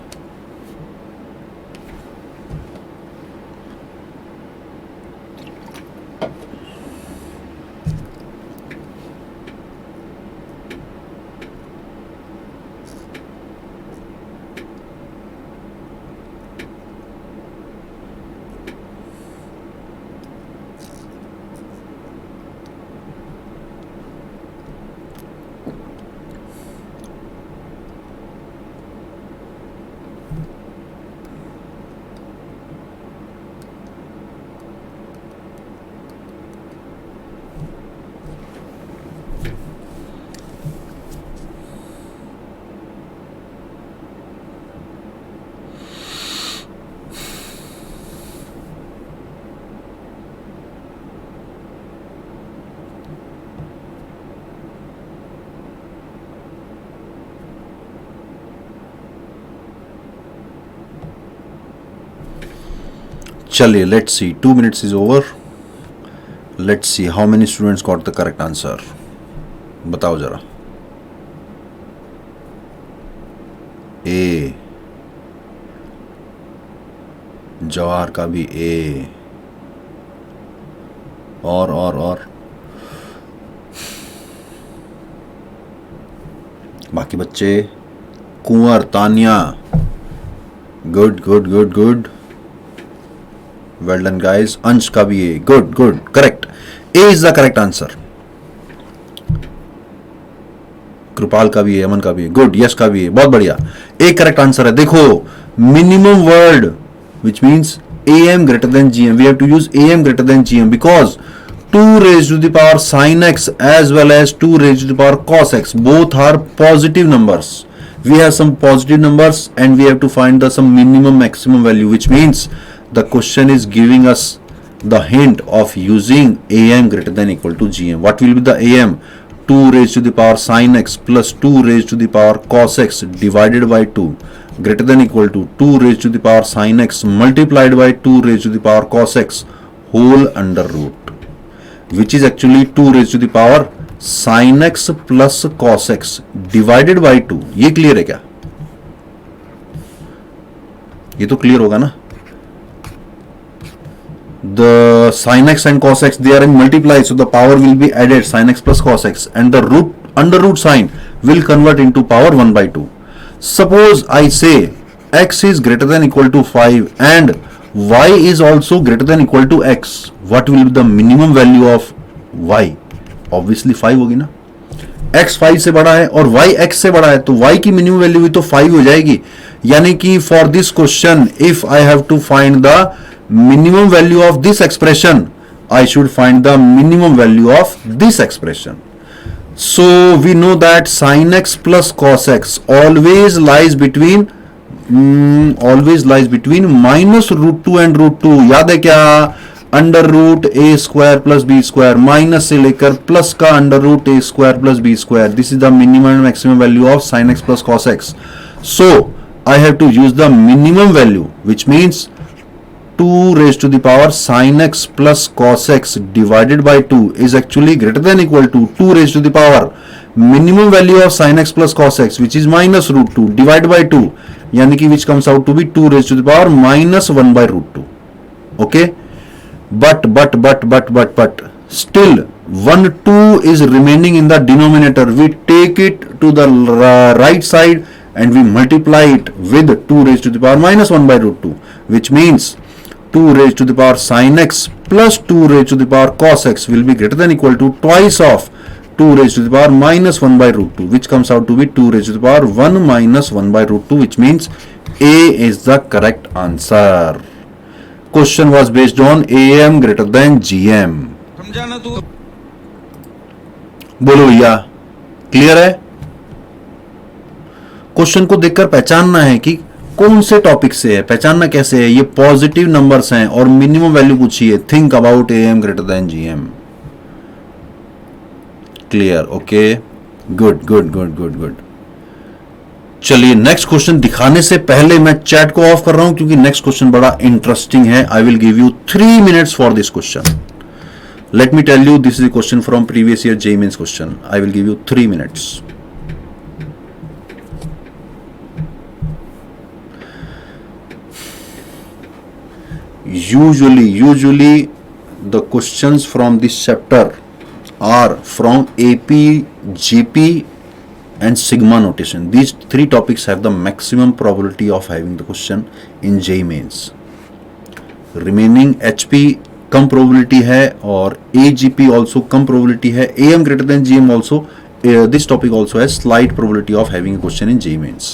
चलिए, let's see, 2 minutes is over. Let's see how many students got the correct answer. बताओ जरा. ए, जवाहर का भी ए, और बाकी बच्चे, Kunwar, Tania, good. Well done guys. Ansh का भी A, good, correct. A is the correct answer. Kripal का भी है, अमन का भी है, गुड. यश का भी है, बहुत बढ़िया. ए करेक्ट आंसर है. देखो, minimum word which means am greater than gm, we have to use am greater than gm because 2 raised to the power sin x as well as 2 raised to the power cos x both are positive numbers. We have some positive numbers and we have to find the some minimum maximum value, which means the question is giving us the hint of using am greater than equal to gm. What will be the am? 2 raised to the power sin x plus 2 raised to the power cos x divided by 2. greater than equal to 2 raised to the power sin x multiplied by 2 raised to the power cos x whole under root, which is actually 2 raised to the power sin x plus cos x divided by 2. ये clear है क्या? ये तो clear होगा ना. The sin x and cos x, they are in multiply, so the power will be added, sin x plus cos x, and the root under root sign will convert into power 1 by 2. Suppose I say x is greater than equal to 5 and y is also greater than equal to x. What will be the minimum value of y? Obviously 5 होगी ना. x 5 से बड़ा है और y x से बड़ा है, तो y की मिनिमम वैल्यू भी तो 5 हो जाएगी. यानी कि for this question if I have to find the minimum value of this expression, I should find the minimum value of this expression. So we know that sin x plus cos x always lies between minus root 2 and root 2. याद है क्या? Under root a square plus b square, minus से लेकर plus का under root a square plus b square. This is the minimum and maximum value of sin x plus cos x. So I have to use the minimum value, which means 2 raised to the power sin x plus cos x divided by 2 is actually greater than equal to 2 raised to the power minimum value of sin x plus cos x, which is minus root 2 divided by 2, yani ki which comes out to be 2 raised to the power minus 1 by root 2. Okay, but still 1 2 is remaining in the denominator. We take it to the right side and we multiply it with 2 raised to the power minus 1 by root 2, which means 2 raised to the power sin x plus 2 raised to the power cos x will be greater than equal to twice of 2 raised to the power minus 1 by root 2, which comes out to be 2 raised to the power 1 minus 1 by root 2, which means A is the correct answer. Question was based on AM greater than GM. समझा ना तू. बोलो भैया, clear है? Question को देखकर पहचानना है कि कौन से टॉपिक से है. पहचानना कैसे है? ये पॉजिटिव नंबर्स हैं और मिनिमम वैल्यू पूछी है. Think about AM greater than GM. Clear? Okay, good. चलिए नेक्स्ट क्वेश्चन दिखाने से पहले मैं चैट को ऑफ कर रहा हूं क्योंकि नेक्स्ट क्वेश्चन बड़ा इंटरेस्टिंग है. I will give you 3 minutes for this question. Let me tell you, this is a question from previous year JEE mains question. I will give you 3 minutes. Usually the questions from this chapter are from AP, GP and sigma notation. These 3 topics have the maximum probability of having the question in JEE mains. Remaining HP come probability है और AGP also कम probability है. AM greater than GM also, this topic also has slight probability of having a question in JEE mains.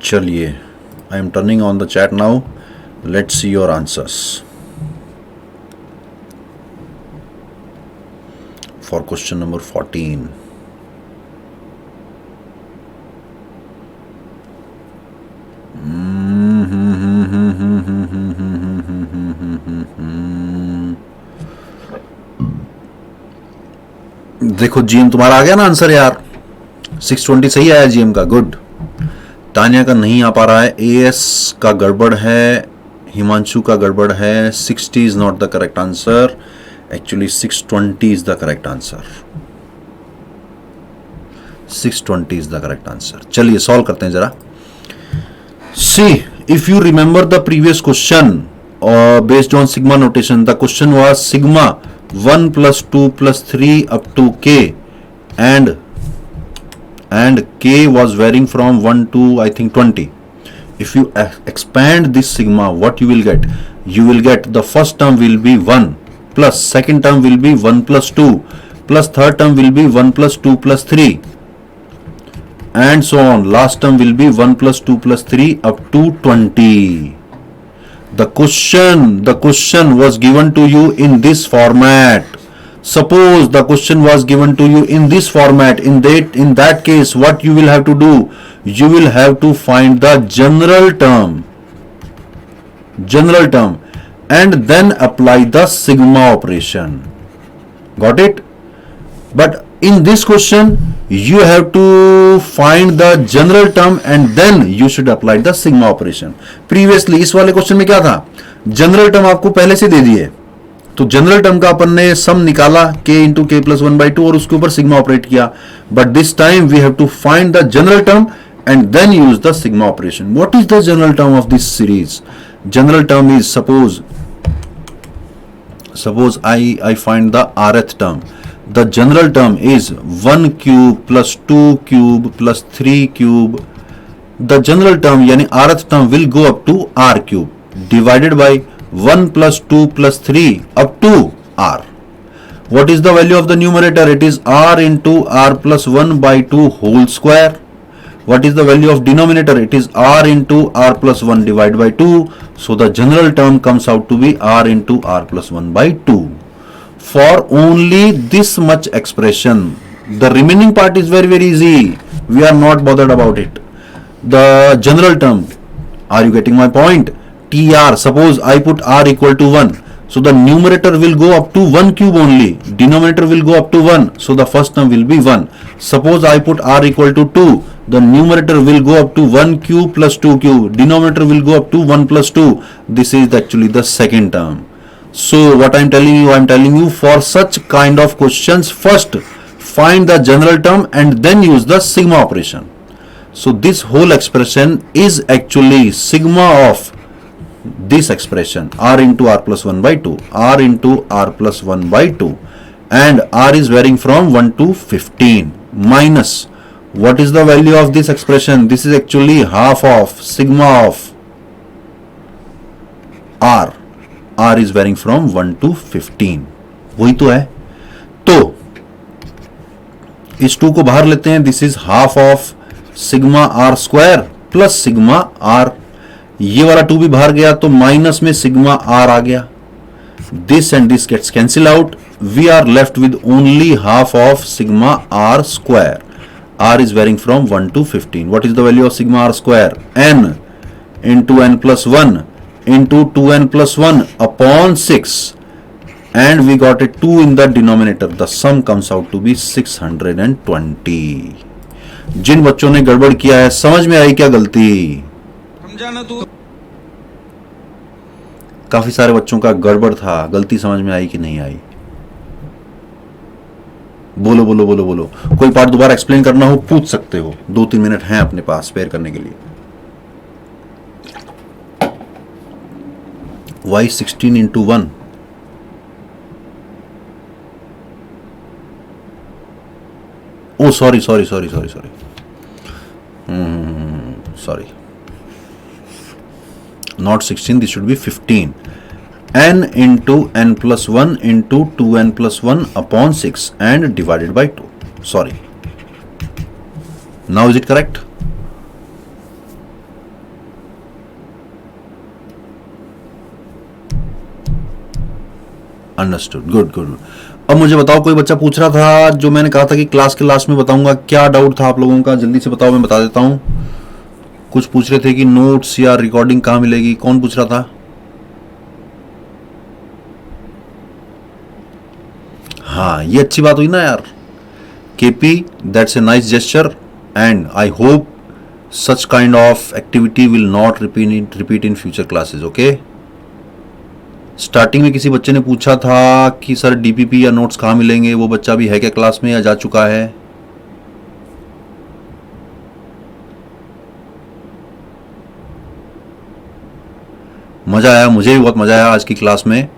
चलिए, I am turning on the chat now. Let's see your answers for question number 14. देखो GM तुम्हारा आ गया ना answer यार, 620 सही आया GM का, good. Tania का नहीं आ पा रहा है, एएस का गड़बड़ है, हिमांशु का गड़बड़ है, 60 is not the correct answer, actually 620 is the correct answer, 620 is the correct answer. चलिए सॉल्व करते हैं जरा। See if you remember the previous question based on sigma notation, the question was sigma 1 + 2 + 3 up to k and k was varying from 1 to I think 20. If you expand this sigma, what you will get? You will get the first term will be 1 plus second term will be 1 plus 2 plus third term will be 1 plus 2 plus 3 and so on. Last term will be 1 plus 2 plus 3 up to 20. The question was given to you in this format. Suppose the question was given to you in this format. In that case, what you will have to do? You will have to find the general term, and then apply the sigma operation. Got it? But in this question, you have to find the general term and then you should apply the sigma operation. Previously, इस वाले question में क्या था? General term आपको पहले से दे दिए, तो जनरल टर्म का अपन ने सम निकाला k इंटू k प्लस 1/2 और उसके ऊपर सिग्मा ऑपरेट किया. But this time we have to find the general term and then use the sigma operation. What is the general term of this series? General term is suppose I find the rth term. The general term is 1 cube plus 2 cube plus 3 cube. The general term यानी rth term will go up to r cube divided by 1 plus 2 plus 3 up to r. What is the value of the numerator? It is r into r plus 1 by 2 whole square. What is the value of denominator? It is r into r plus 1 divided by 2. So the general term comes out to be r into r plus 1 by 2. For only this much expression, the remaining part is very easy. We are not bothered about it. The general term, are you getting my point? TR, suppose I put r equal to 1. So the numerator will go up to 1 cube only. Denominator will go up to 1. So the first term will be 1. Suppose I put r equal to 2. The numerator will go up to 1 cube plus 2 cube. Denominator will go up to 1 plus 2. This is actually the second term. So what I am telling you for such kind of questions, first find the general term and then use the sigma operation. So this whole expression is actually sigma of this expression, r into r plus 1 by 2, r into r plus 1 by 2, and r is varying from 1 to 15 minus, what is the value of this expression? This is actually half of sigma of r. r is varying from 1 to 15. वही तो है. तो इस 2 को बाहर लेते हैं. This is half of sigma r square plus sigma r. ये वाला 2 भी बाहर गया तो माइनस में सिग्मा r आ गया. This and this gets cancel out. We are left with only half of sigma r square. r is varying from 1 to 15. What is the value of sigma r square? n into n plus 1 into 2n plus 1 upon 6, and we got a 2 in the denominator. The sum comes out to be 620. जिन बच्चों ने गड़बड़ किया है, समझ में आई क्या गलती? समझा ना तू? काफी सारे बच्चों का गड़बड़ था. गलती समझ में आई कि नहीं आई? बोलो बोलो बोलो बोलो. कोई पार्ट दोबारा एक्सप्लेन करना हो पूछ सकते हो. 2-3 मिनट हैं अपने पास स्पेयर करने के लिए. Why 16 into 1? Oh, sorry. Sorry. Not 16, this should be 15. n into n plus 1 into 2n plus 1 upon 6 and divided by 2. Sorry. Now is it correct? Understood. Good. अब मुझे बताओ, कोई बच्चा पूछ रहा था जो मैंने कहा था कि क्लास के लास्ट में बताऊंगा, क्या डाउट था आप लोगों का? जल्दी से बताओ, मैं बता देता हूं. कुछ पूछ रहे थे कि नोट्स या रिकॉर्डिंग कहां मिलेगी. कौन पूछ रहा था? हाँ, ये अच्छी बात हुई ना यार. KP, that's a nice gesture, and I hope such kind of activity will not repeat in future classes. Okay. Starting में किसी बच्चे ने पूछा था कि सर DPP या नोट्स कहाँ मिलेंगे, वो बच्चा भी है क्या क्लास में या जा चुका है? मज़ा आया, मुझे भी बहुत मज़ा आया आज की क्लास में।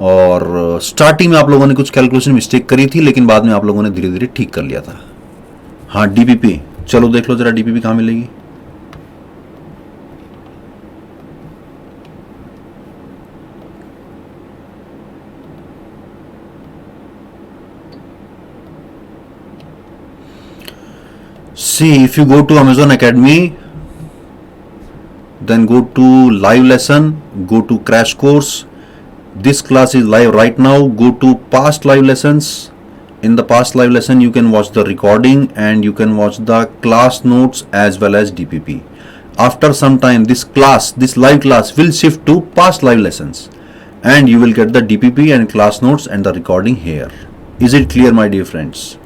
और स्टार्टिंग में आप लोगों ने कुछ कैलकुलेशन मिस्टेक करी थी, लेकिन बाद में आप लोगों ने धीरे धीरे ठीक कर लिया था। हाँ DPP, चलो देख लो जरा DPP कहाँ मिलेगी। See, if you go to Amazon Academy, then go to live lesson, go to crash course. This class is live right now. Go to past live lessons. In the past live lesson, you can watch the recording and you can watch the class notes as well as DPP. After some time, this live class will shift to past live lessons and you will get the DPP and class notes and the recording here. Is it clear, my dear friends?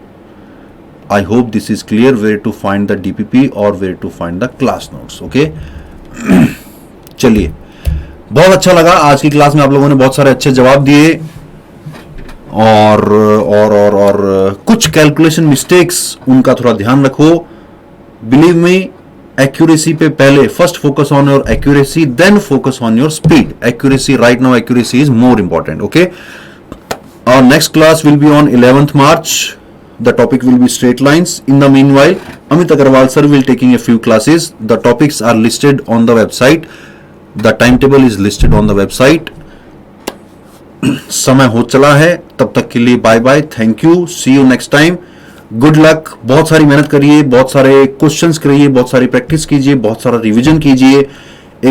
I hope this is clear where to find the DPP or where to find the class notes. Okay. चलिए, बहुत अच्छा लगा आज की class में, आप लोगों ने बहुत सारे अच्छे जवाब दिए और कुछ कैलकुलेशन मिस्टेक्स उनका थोड़ा ध्यान रखो। बिलीव मी, एक्यूरेसी पे पहले first focus on your accuracy, then focus on your speed. Accuracy right now, accuracy is more important. Okay, our next class will be on 11th March. The topic will be straight lines. In the meanwhile, Amit Agarwal sir will taking a few classes. The topics are listed on the website. The timetable is listed on the website. समय हो चला है, तब तक के लिए bye bye, thank you, see you next time, good luck. बहुत सारी मेहनत करिए, बहुत सारे क्वेश्चंस करिए, बहुत सारी प्रैक्टिस कीजिए, बहुत सारा रिवीजन कीजिए।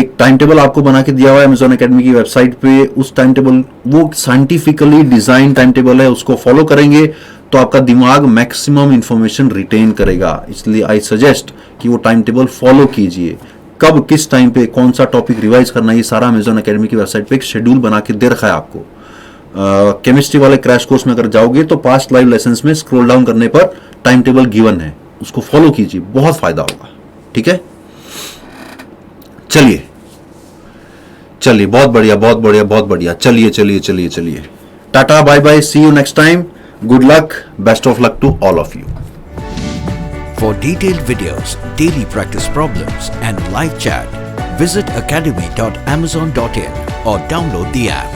एक टाइम टेबल आपको बना के दिया हुआ है अमेजॉन एकेडमी की वेबसाइट पे। उस टाइम टेबल, वो साइंटिफिकली डिजाइन टाइम टेबल है, उसको फॉलो करेंगे तो आपका दिमाग मैक्सिमम इंफॉर्मेशन रिटेन करेगा। इसलिए आई सजेस्ट कि वो टाइम टेबल फॉलो कीजिए। कब किस टाइम पे कौन सा टॉपिक रिवाइज करना है, ये सारा अमेजॉन एकेडमी की वेबसाइट पे एक शेड्यूल बना के दे रखा है आपको। केमिस्ट्री वाले क्रैश कोर्स में अगर जाओगे तो पास्ट लाइव लेसन्स में स्क्रॉल डाउन करने पर टाइम टेबल गिवन है, उसको फॉलो कीजिए, बहुत फायदा होगा। ठीक है, चलिए चलिए, बहुत बढ़िया बहुत बढ़िया बहुत बढ़िया। चलिए चलिए चलिए चलिए, tata, bye bye, see you next time, good luck, best of luck to all of you. For detailed videos, daily practice problems and live chat, visit academy.amazon.in or download the app.